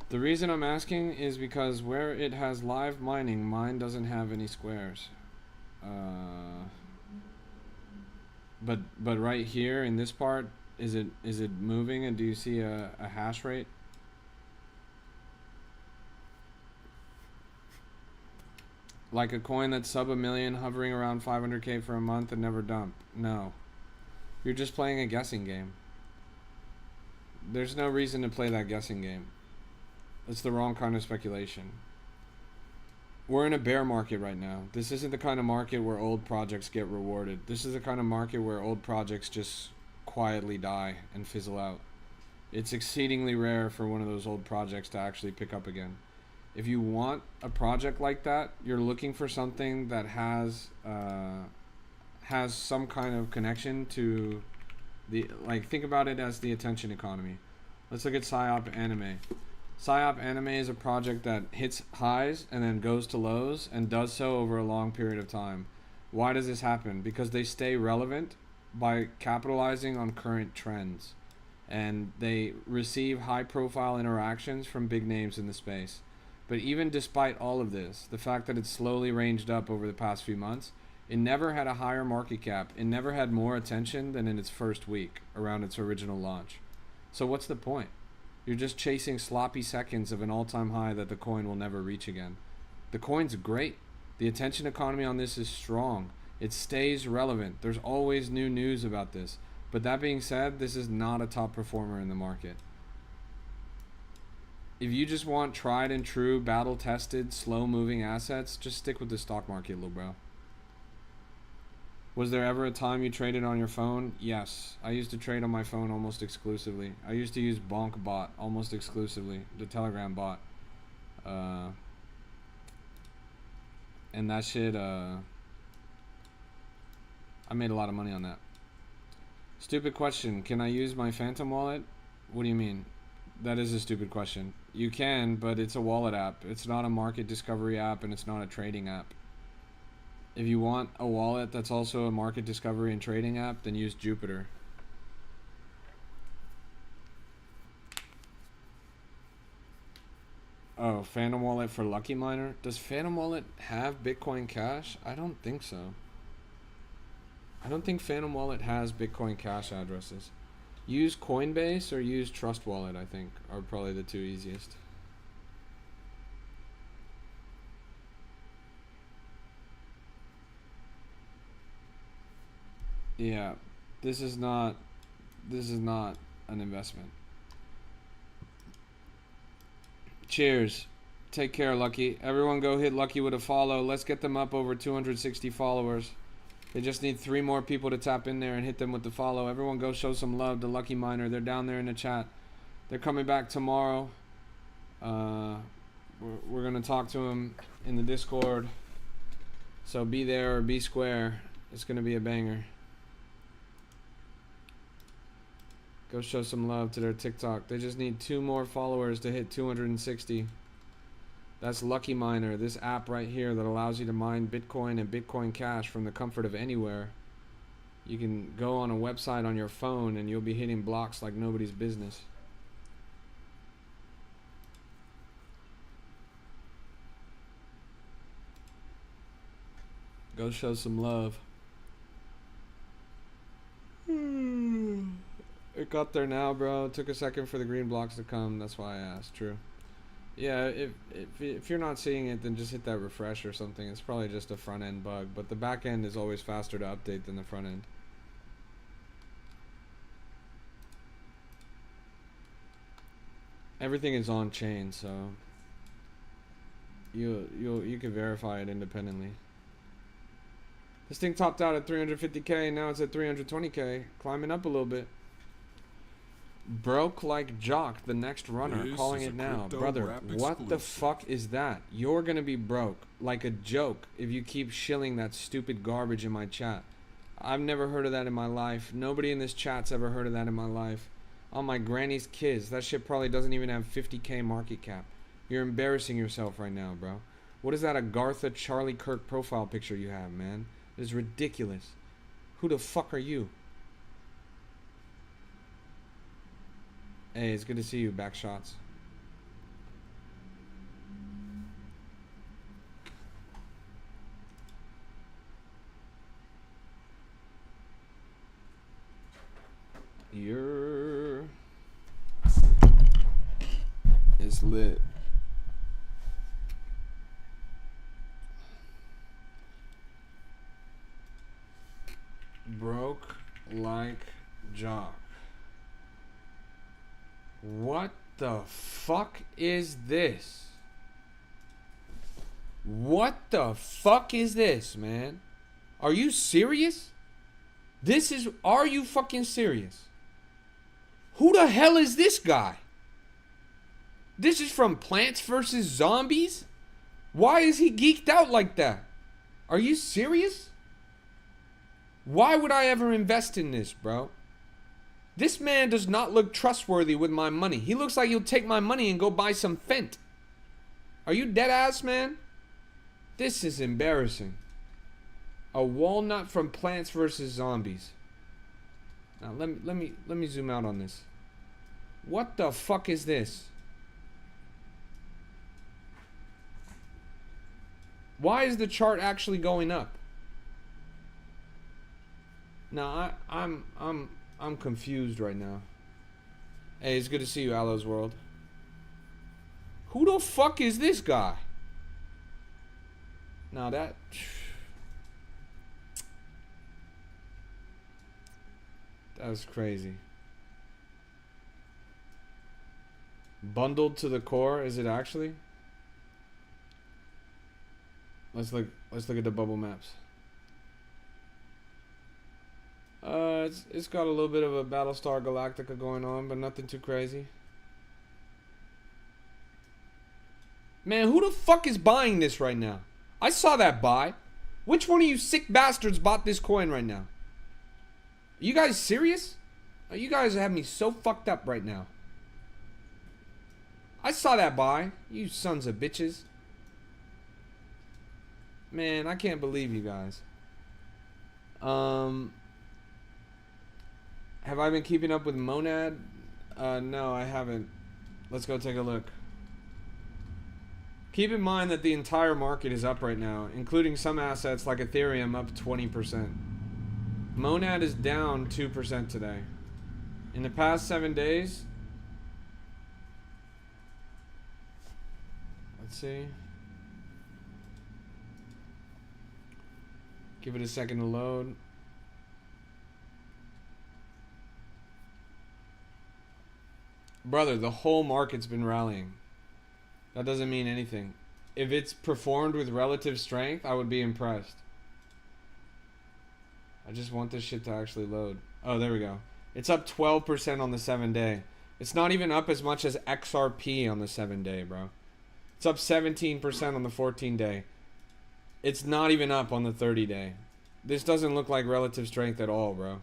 The reason I'm asking is because where it has live mining, mine doesn't have any squares. But right here in this part, is it moving, and do you see a hash rate? Like a coin that's sub $1 million, hovering around 500K for a month and never dump. No. You're just playing a guessing game. There's no reason to play that guessing game. It's the wrong kind of speculation. We're in a bear market right now. This isn't the kind of market where old projects get rewarded. This is the kind of market where old projects just quietly die and fizzle out. It's exceedingly rare for one of those old projects to actually pick up again. If you want a project like that, you're looking for something that has some kind of connection to the, like, think about it as the attention economy. Let's look at PsyOp Anime. PsyOp Anime is a project that hits highs and then goes to lows and does so over a long period of time. Why does this happen? Because they stay relevant by capitalizing on current trends, and they receive high profile interactions from big names in the space. But even despite all of this, the fact that it's slowly ranged up over the past few months, it never had a higher market cap. It never had more attention than in its first week around its original launch. So what's the point? You're just chasing sloppy seconds of an all-time high that the coin will never reach again. The coin's great. The attention economy on this is strong. It stays relevant. There's always new news about this. But that being said, this is not a top performer in the market. If you just want tried and true, battle tested, slow moving assets, just stick with the stock market, little bro. Was there ever a time you traded on your phone? Yes. I used to trade on my phone almost exclusively. I used to use Bonk Bot almost exclusively, the Telegram bot. And that shit, I made a lot of money on that. Stupid question. Can I use my Phantom wallet? What do you mean? That is a stupid question. You can, but it's a wallet app. It's not a market discovery app, and it's not a trading app. If you want a wallet that's also a market discovery and trading app, then use Jupiter. Oh, Phantom Wallet for Lucky Miner? Does Phantom Wallet have Bitcoin Cash? I don't think so. I don't think Phantom Wallet has Bitcoin Cash addresses. Use Coinbase or use Trust Wallet, I think, are probably the two easiest. Yeah, this is not an investment. Cheers. Take care, Lucky. Everyone go hit Lucky with a follow. Let's get them up over 260 followers. They just need 3 more people to tap in there and hit them with the follow. Everyone go show some love to Lucky Miner. They're down there in the chat. They're coming back tomorrow. We're going to talk to them in the Discord. So be there or be square. It's going to be a banger. Go show some love to their TikTok. They just need 2 more followers to hit 260. That's Lucky Miner, this app right here that allows you to mine Bitcoin and Bitcoin Cash from the comfort of anywhere. You can go on a website on your phone and you'll be hitting blocks like nobody's business. Go show some love. It got there now, bro. It took a second for the green blocks to come. That's why I asked. True. Yeah, if you're not seeing it, then just hit that refresh or something. It's probably just a front end bug, but the back end is always faster to update than the front end. Everything is on chain, so you can verify it independently. This thing topped out at 350k, now it's at 320k, climbing up a little bit. Broke like Jock, the next runner, calling it now. Brother, what the fuck is that? You're gonna be broke like a joke if you keep shilling that stupid garbage in my chat. I've never heard of that in my life. Nobody in this chat's ever heard of that in my life. On my granny's kids, that shit probably doesn't even have 50k market cap. You're embarrassing yourself right now, bro. What is that, a Gartha Charlie Kirk profile picture you have, man? It is ridiculous. Who the fuck are you? Hey, it's good to see you. Back shots. It's lit. Broke like Jock. What the fuck is this? What the fuck is this, man? Are you serious? Are you fucking serious? Who the hell is this guy? This is from Plants vs. Zombies? Why is he geeked out like that? Are you serious? Why would I ever invest in this, bro? This man does not look trustworthy with my money. He looks like he'll take my money and go buy some Fent. Are you dead ass, man? This is embarrassing. A walnut from Plants vs. Zombies. Now let me zoom out on this. What the fuck is this? Why is the chart actually going up? Now I'm confused right now. Hey, it's good to see you, Aloes World. Who the fuck is this guy? Now that... That was crazy. Bundled to the core, is it actually? Let's look at the bubble maps. It's got a little bit of a Battlestar Galactica going on, but nothing too crazy. Man, who the fuck is buying this right now? I saw that buy. Which one of you sick bastards bought this coin right now? Are you guys serious? You guys have me so fucked up right now. I saw that buy. You sons of bitches. Man, I can't believe you guys. Have I been keeping up with Monad? No, I haven't. Let's go take a look. Keep in mind that the entire market is up right now, including some assets like Ethereum up 20%. Monad is down 2% today. In the past 7 days, let's see. Give it a second to load. Brother, the whole market's been rallying. That doesn't mean anything. If it's performed with relative strength, I would be impressed. I just want this shit to actually load. Oh, there we go. It's up 12% on the 7-day. It's not even up as much as XRP on the 7-day, bro. It's up 17% on the 14-day. It's not even up on the 30-day. This doesn't look like relative strength at all, bro.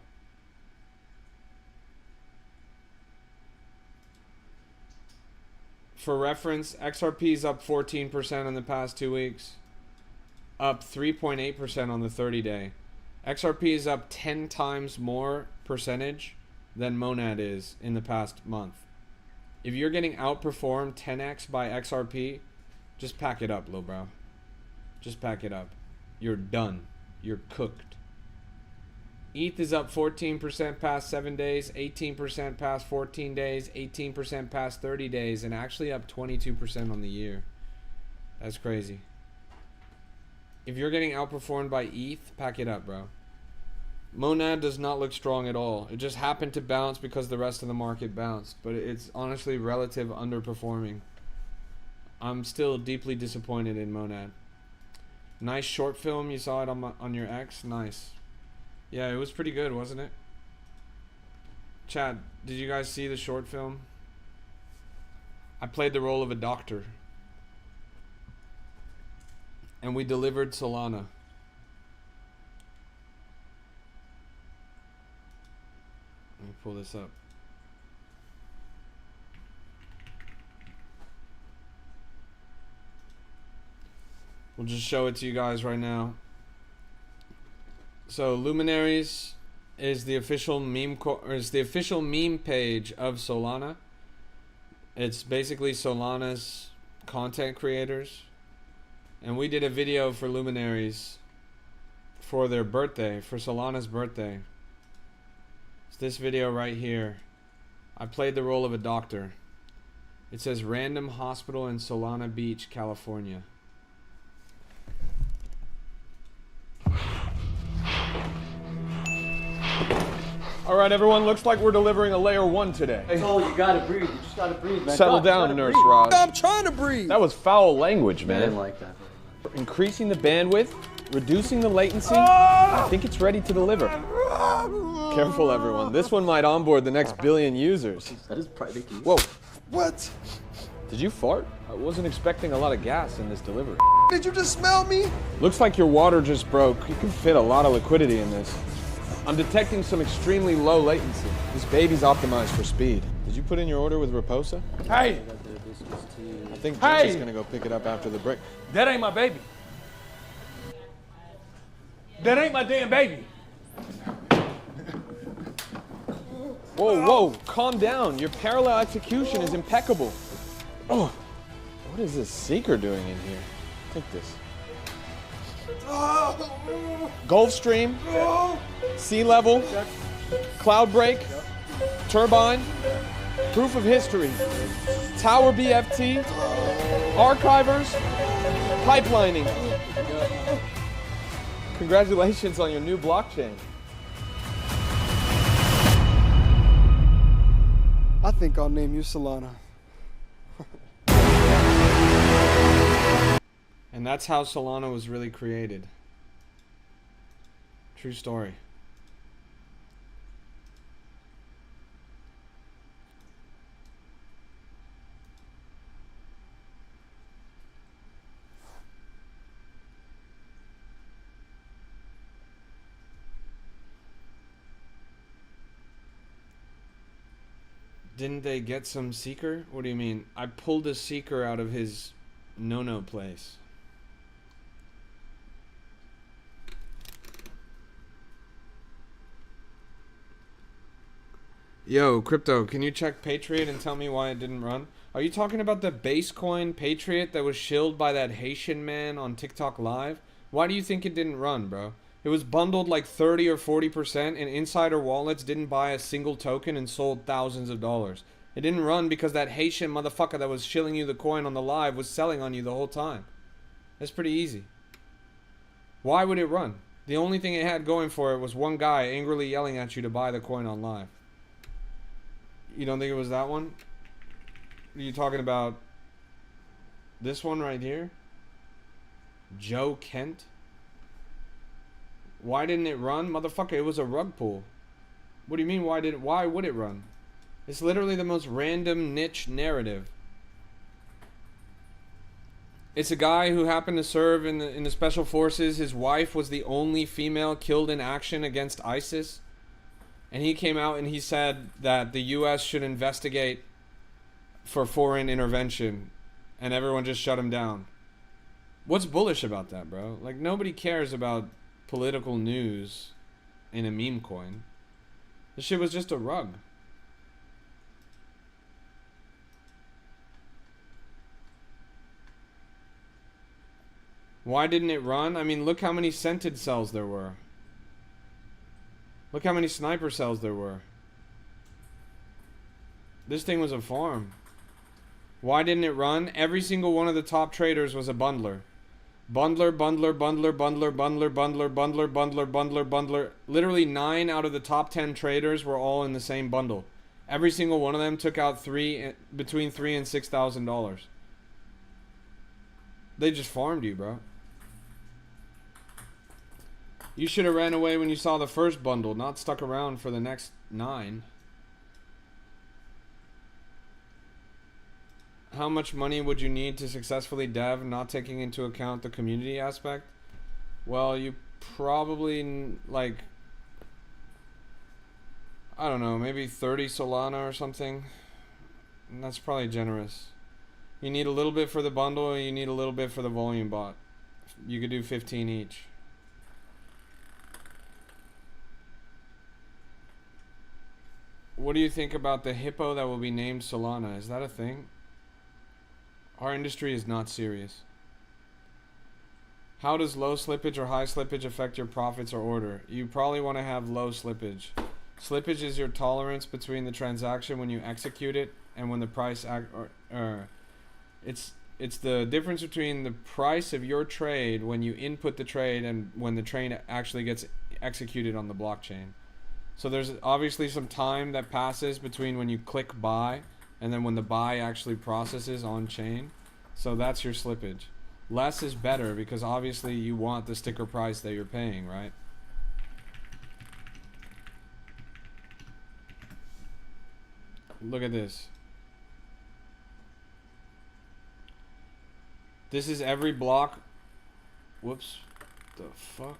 For reference, XRP is up 14% in the past 2 weeks. Up 3.8% on the 30-day. XRP is up 10 times more percentage than Monad is in the past month. If you're getting outperformed 10x by XRP, just pack it up, little bro. Just pack it up. You're done. You're cooked. ETH is up 14% past 7 days, 18% past 14 days, 18% past 30 days, and actually up 22% on the year. That's crazy. If you're getting outperformed by ETH, pack it up, bro. Monad does not look strong at all. It just happened to bounce because the rest of the market bounced, but it's honestly relative underperforming. I'm still deeply disappointed in Monad. Nice short film. You saw it on your X. Nice. Yeah, it was pretty good, wasn't it? Chad, did you guys see the short film? I played the role of a doctor. And we delivered Solana. Let me pull this up. We'll just show it to you guys right now. So Luminaries is the official meme page of Solana. It's basically Solana's content creators. And we did a video for Luminaries for their birthday, for Solana's birthday. It's this video right here. I played the role of a doctor. It says Random Hospital in Solana Beach, California. All right, everyone, looks like we're delivering a layer 1 today. Oh, you gotta breathe. You just gotta breathe, man. Settle down, Nurse Rod. I'm trying to breathe. That was foul language, man. I didn't like that. Increasing the bandwidth, reducing the latency. I think it's ready to deliver. Careful, everyone. This one might onboard the next billion users. That is private key. Whoa. What? Did you fart? I wasn't expecting a lot of gas in this delivery. Did you just smell me? Looks like your water just broke. You can fit a lot of liquidity in this. I'm detecting some extremely low latency. This baby's optimized for speed. Did you put in your order with Raposa? Hey! I think Jess is gonna go pick it up after the break. That ain't my baby. That ain't my damn baby. Whoa, whoa, calm down. Your parallel execution is impeccable. Oh, what is this seeker doing in here? Take this. Gulfstream, sea level, cloud break, turbine, proof of history, tower BFT, archivers, pipelining. Congratulations on your new blockchain. I think I'll name you Solana. And that's how Solana was really created. True story. Didn't they get some seeker? What do you mean? I pulled a seeker out of his no-no place. Yo, Crypto, can you check Patriot and tell me why it didn't run? Are you talking about the base coin Patriot that was shilled by that Haitian man on TikTok Live? Why do you think it didn't run, bro? It was bundled like 30 or 40%, and insider wallets didn't buy a single token and sold thousands of dollars. It didn't run because that Haitian motherfucker that was shilling you the coin on the live was selling on you the whole time. That's pretty easy. Why would it run? The only thing it had going for it was one guy angrily yelling at you to buy the coin on live. You don't think it was that one? Are you talking about this one right here? Joe Kent? Why didn't it run? Motherfucker, it was a rug pull. What do you mean why would it run? It's literally the most random niche narrative. It's a guy who happened to serve in the special forces. His wife was the only female killed in action against ISIS. And he came out and he said that the US should investigate for foreign intervention. And everyone just shut him down. What's bullish about that, bro? Like, nobody cares about political news in a meme coin. This shit was just a rug. Why didn't it run? I mean, look how many scented cells there were. Look how many sniper cells there were. This thing was a farm. Why didn't it run? Every single one of the top traders was a bundler. Bundler, bundler, bundler, bundler, bundler, bundler, bundler, bundler, bundler, bundler. Literally 9 out of the top 10 traders were all in the same bundle. Every single one of them took out between $3,000 and $6,000. They just farmed you, bro. You should have ran away when you saw the first bundle, not stuck around for the next 9. How much money would you need to successfully dev, not taking into account the community aspect? Well, you probably, like, I don't know, maybe 30 Solana or something. And that's probably generous. You need a little bit for the bundle, and you need a little bit for the volume bot. You could do 15 each. What do you think about the hippo that will be named Solana? Is that a thing? Our industry is not serious. How does low slippage or high slippage affect your profits or order? You probably want to have low slippage. Slippage is your tolerance between the transaction when you execute it and when the price it's the difference between the price of your trade when you input the trade and when the trade actually gets executed on the blockchain. So there's obviously some time that passes between when you click buy and then when the buy actually processes on chain. So that's your slippage. Less is better because obviously you want the sticker price that you're paying, right? Look at this. This is every block. Whoops. The fuck?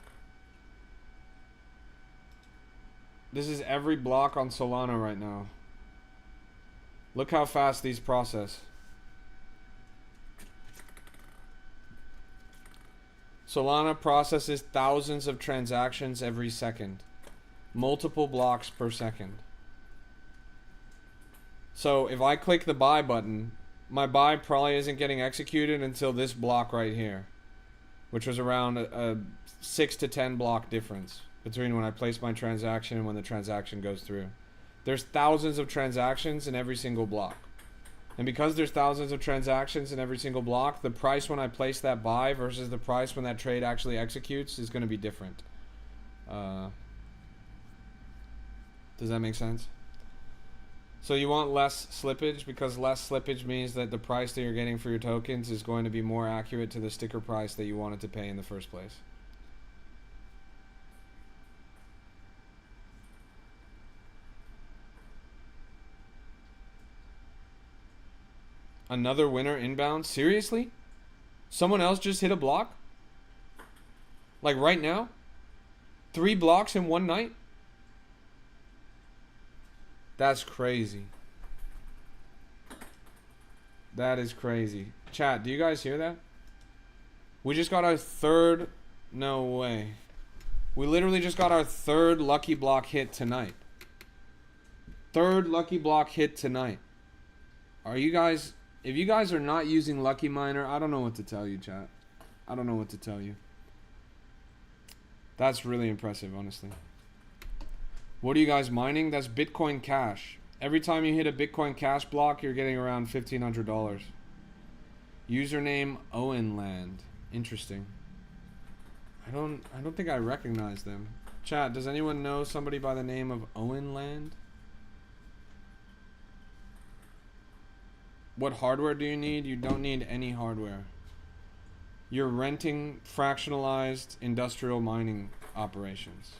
This is every block on Solana right now. Look how fast these process. Solana processes thousands of transactions every second. Multiple blocks per second. So if I click the buy button, my buy probably isn't getting executed until this block right here, which was around a 6 to 10 block difference between when I place my transaction and when the transaction goes through. There's thousands of transactions in every single block. And because there's thousands of transactions in every single block, the price when I place that buy versus the price when that trade actually executes is going to be different. Does that make sense? So you want less slippage because less slippage means that the price that you're getting for your tokens is going to be more accurate to the sticker price that you wanted to pay in the first place. Another winner inbound? Seriously? Someone else just hit a block? Like right now? 3 blocks in one night? That's crazy. That is crazy. Chat, do you guys hear that? We just got our third... No way. We literally just got our third lucky block hit tonight. Third lucky block hit tonight. Are you guys... If you guys are not using Lucky Miner, I don't know what to tell you, chat. I don't know what to tell you. That's really impressive, honestly. What are you guys mining? That's Bitcoin Cash. Every time you hit a Bitcoin Cash block, you're getting around $1,500. Username Owenland. Interesting. I don't think I recognize them. Chat, does anyone know somebody by the name of Owenland? What hardware do you need? You don't need any hardware. You're renting fractionalized industrial mining operations.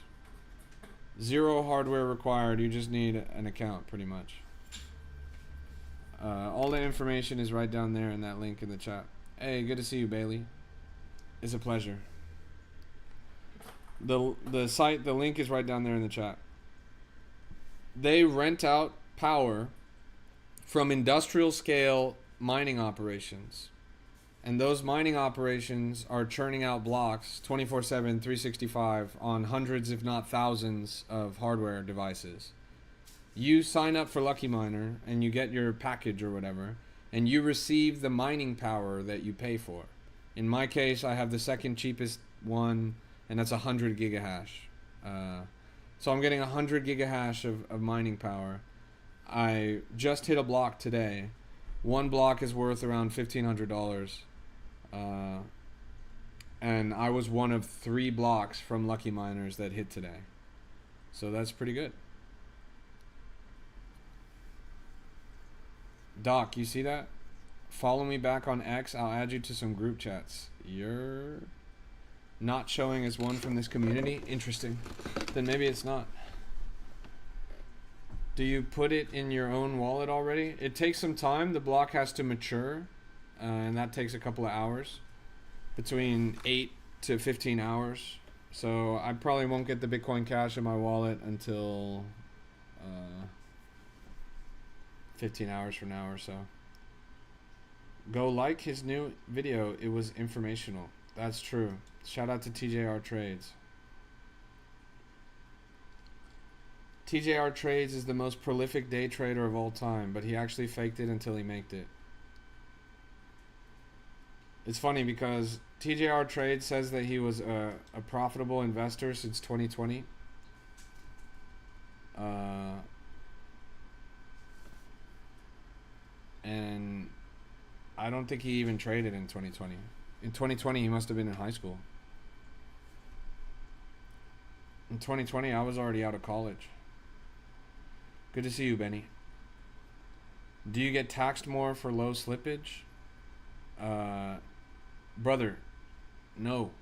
0 hardware required. You just need an account, pretty much. All the information is right down there in that link in the chat. Hey, good to see you, Bailey. It's a pleasure. The site, the link is right down there in the chat. They rent out power from industrial scale mining operations. And those mining operations are churning out blocks 24/7, 365 on hundreds, if not thousands, of hardware devices. You sign up for Lucky Miner and you get your package or whatever, and you receive the mining power that you pay for. In my case, I have the second cheapest one, and that's 100 gigahash. So I'm getting 100 gigahash of mining power. I just hit a block today. One block is worth around $1,500. And I was one of 3 blocks from Lucky Miners that hit today. So that's pretty good. Doc, you see that? Follow me back on X. I'll add you to some group chats. You're not showing as one from this community? Interesting. Then maybe it's not. Do you put it in your own wallet already? It takes some time. The block has to mature, and that takes a couple of hours, between 8 to 15 hours. So I probably won't get the Bitcoin Cash in my wallet until 15 hours from now or so. Go like his new video. It was informational. That's true. Shout out to TJR Trades. TJR Trades is the most prolific day trader of all time, but he actually faked it until he made it. It's funny because TJR Trades says that he was a profitable investor since 2020. And I don't think he even traded in 2020. In 2020, he must have been in high school. In 2020, I was already out of college. Good to see you, Benny. Do you get taxed more for low slippage? Brother, no.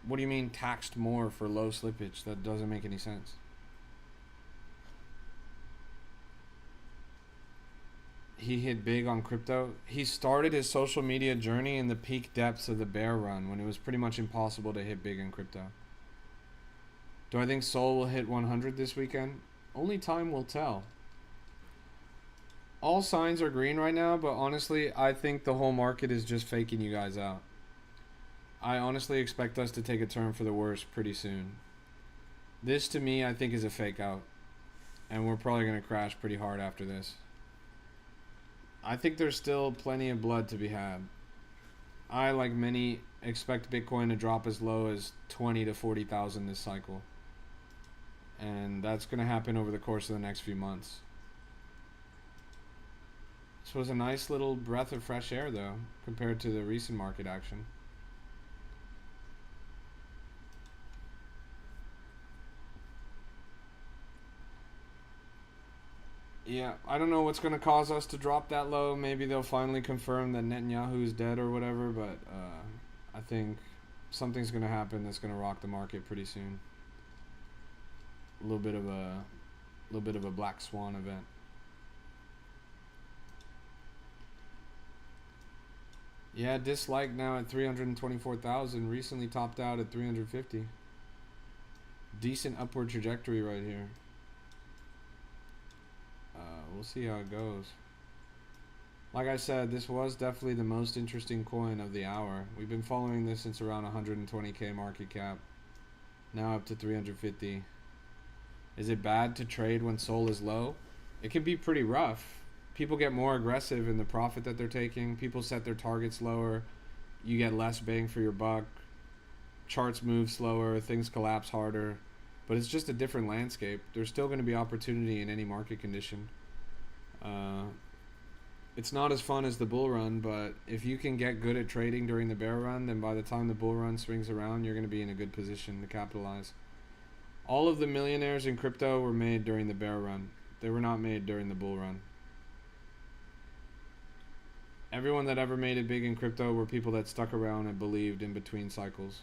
What do you mean taxed more for low slippage? That doesn't make any sense. He hit big on crypto. He started his social media journey in the peak depths of the bear run when it was pretty much impossible to hit big in crypto. Do I think Sol will hit 100 this weekend? Only time will tell. All signs are green right now, but honestly, I think the whole market is just faking you guys out. I honestly expect us to take a turn for the worse pretty soon. This, to me, I think is a fake out. And we're probably going to crash pretty hard after this. I think there's still plenty of blood to be had. I, like many, expect Bitcoin to drop as low as 20 to 40,000 this cycle. And that's going to happen over the course of the next few months. This was a nice little breath of fresh air, though, compared to the recent market action. Yeah, I don't know what's going to cause us to drop that low. Maybe they'll finally confirm that Netanyahu is dead or whatever, but I think something's going to happen that's going to rock the market pretty soon. A little bit of a black swan event. Yeah, dislike now at 324,000. Recently topped out at 350. Decent upward trajectory right here. We'll see how it goes. Like I said, this was definitely the most interesting coin of the hour. We've been following this since around 120k market cap. Now up to 350. Is it bad to trade when SOL is low? It can be pretty rough. People get more aggressive in the profit that they're taking. People set their targets lower. You get less bang for your buck. Charts move slower. Things collapse harder. But it's just a different landscape. There's still going to be opportunity in any market condition. It's not as fun as the bull run, but if you can get good at trading during the bear run, then by the time the bull run swings around, you're going to be in a good position to capitalize. All of the millionaires in crypto were made during the bear run. They were not made during the bull run. Everyone that ever made it big in crypto were people that stuck around and believed in between cycles.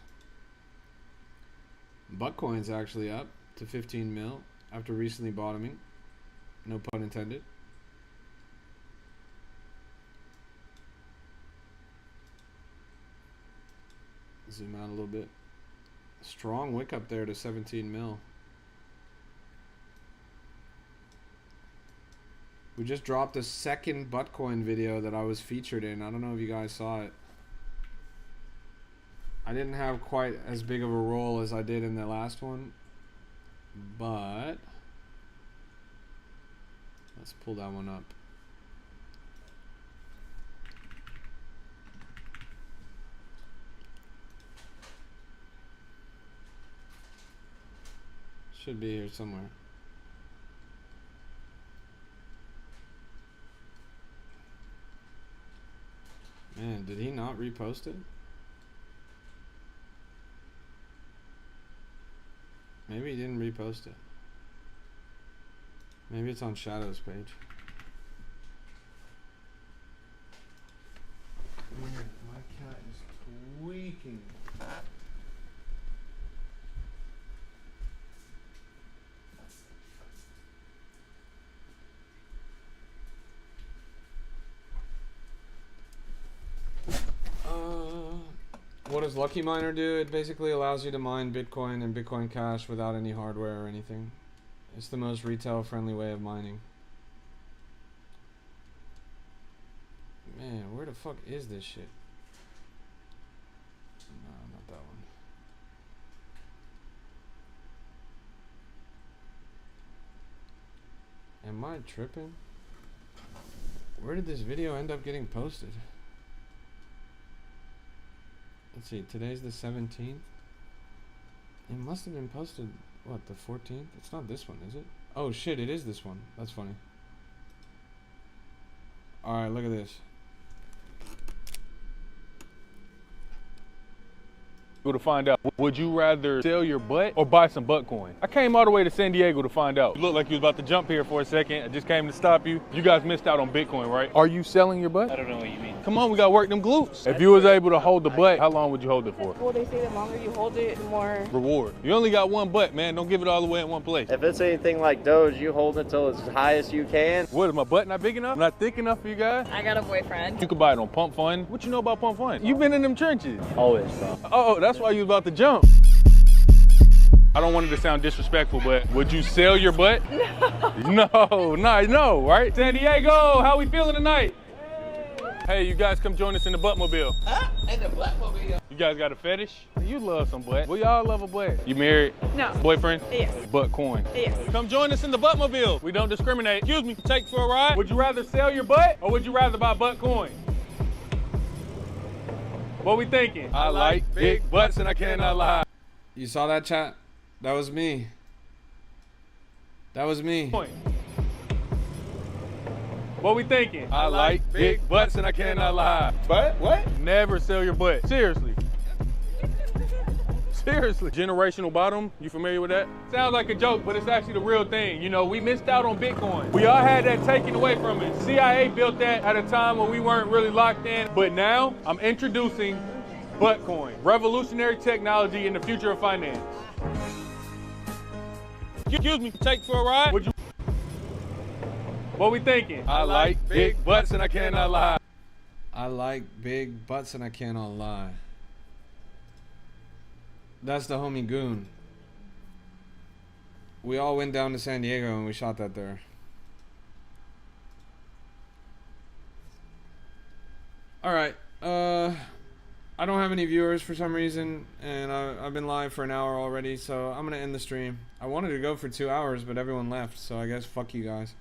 Buttcoin's actually up to 15 mil after recently bottoming. No pun intended. Zoom out a little bit. Strong wick up there to 17 mil. We just dropped a second Buttcoin video that I was featured in. I don't know if you guys saw it. I didn't have quite as big of a role as I did in the last one, but let's pull that one up. Should be here somewhere. Man, did he not repost it? Maybe he didn't repost it. Maybe it's on Shadow's page. Man, my cat is tweaking. What does Lucky Miner do? It basically allows you to mine Bitcoin and Bitcoin Cash without any hardware or anything. It's the most retail friendly way of mining. Man, where the fuck is this shit? No, not that one. Am I tripping? Where did this video end up getting posted? Let's see, today's the 17th. It must have been posted, what, the 14th? It's not this one, is it? Oh shit, it is this one. That's funny. Alright, look at this. To find out, would you rather sell your butt or buy some Buttcoin? I came all the way to San Diego to find out. You looked like you was about to jump here for a second. I just came to stop you. You guys missed out on Bitcoin, right? Are you selling your butt? I don't know what you mean. Come on, we gotta work them glutes. If you was able to hold the butt, how long would you hold it for? Well, they say the longer you hold it, the more reward. You only got one butt, man. Don't give it all the way in one place. If it's anything like Doge, you hold it till it's as high as you can. What, is my butt not big enough? Not thick enough for you guys? I got a boyfriend. You can buy it on Pump Fund. What you know about Pump Fund? You've been in them trenches. Always, bro. Oh, that's why you was about to jump. I don't want it to sound disrespectful, but would you sell your butt? No. No, right? San Diego, how we feeling tonight? Hey, you guys come join us in the Buttmobile. Huh? In the Buttmobile. You guys got a fetish? You love some butt. We all love a butt. You married? No. Boyfriend? Yes. Butt coin? Yes. Come join us in the Buttmobile. We don't discriminate. Excuse me, take for a ride. Would you rather sell your butt or would you rather buy butt coin? What we thinking? I like big butts and I cannot lie. You saw that, chat? That was me. That was me. What we thinking? I like big butts and I cannot lie. But what? Never sell your butt. Seriously. Seriously. Generational bottom, you familiar with that? Sounds like a joke, but it's actually the real thing. You know, we missed out on Bitcoin. We all had that taken away from us. CIA built that at a time when we weren't really locked in. But now, I'm introducing Buttcoin. Revolutionary technology in the future of finance. Excuse me, take for a ride? What we thinking? I like big butts and I cannot lie. I like big butts and I cannot lie. That's the homie Goon. We all went down to San Diego and we shot that there. Alright, I don't have any viewers for some reason, and I've been live for an hour already, so I'm gonna end the stream. I wanted to go for 2 hours, but everyone left, so I guess fuck you guys.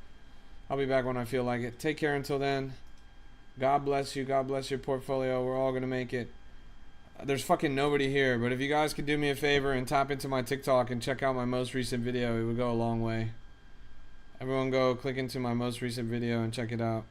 I'll be back when I feel like it. Take care until then. God bless you. God bless your portfolio. We're all gonna make it. There's fucking nobody here, but if you guys could do me a favor and tap into my TikTok and check out my most recent video, it would go a long way. Everyone go click into my most recent video and check it out.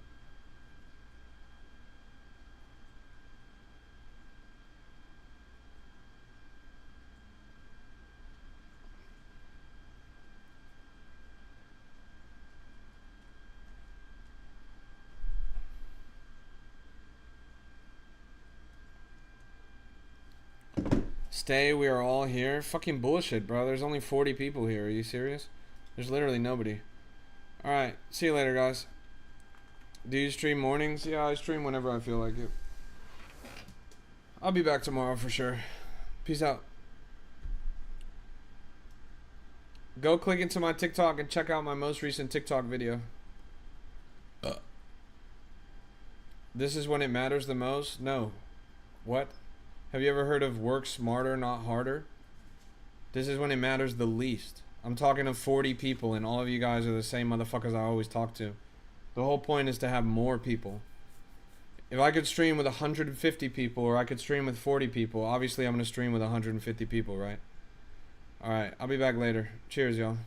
Stay, we are all here. Fucking bullshit, bro. There's only 40 people here. Are you serious? There's literally nobody. Alright, see you later, guys. Do you stream mornings? Yeah, I stream whenever I feel like it. I'll be back tomorrow for sure. Peace out. Go click into my TikTok and check out my most recent TikTok video. This is when it matters the most? No. What? Have you ever heard of work smarter, not harder? This is when it matters the least. I'm talking to 40 people and all of you guys are the same motherfuckers I always talk to. The whole point is to have more people. If I could stream with 150 people or I could stream with 40 people, obviously I'm going to stream with 150 people, right? Alright, I'll be back later. Cheers, y'all.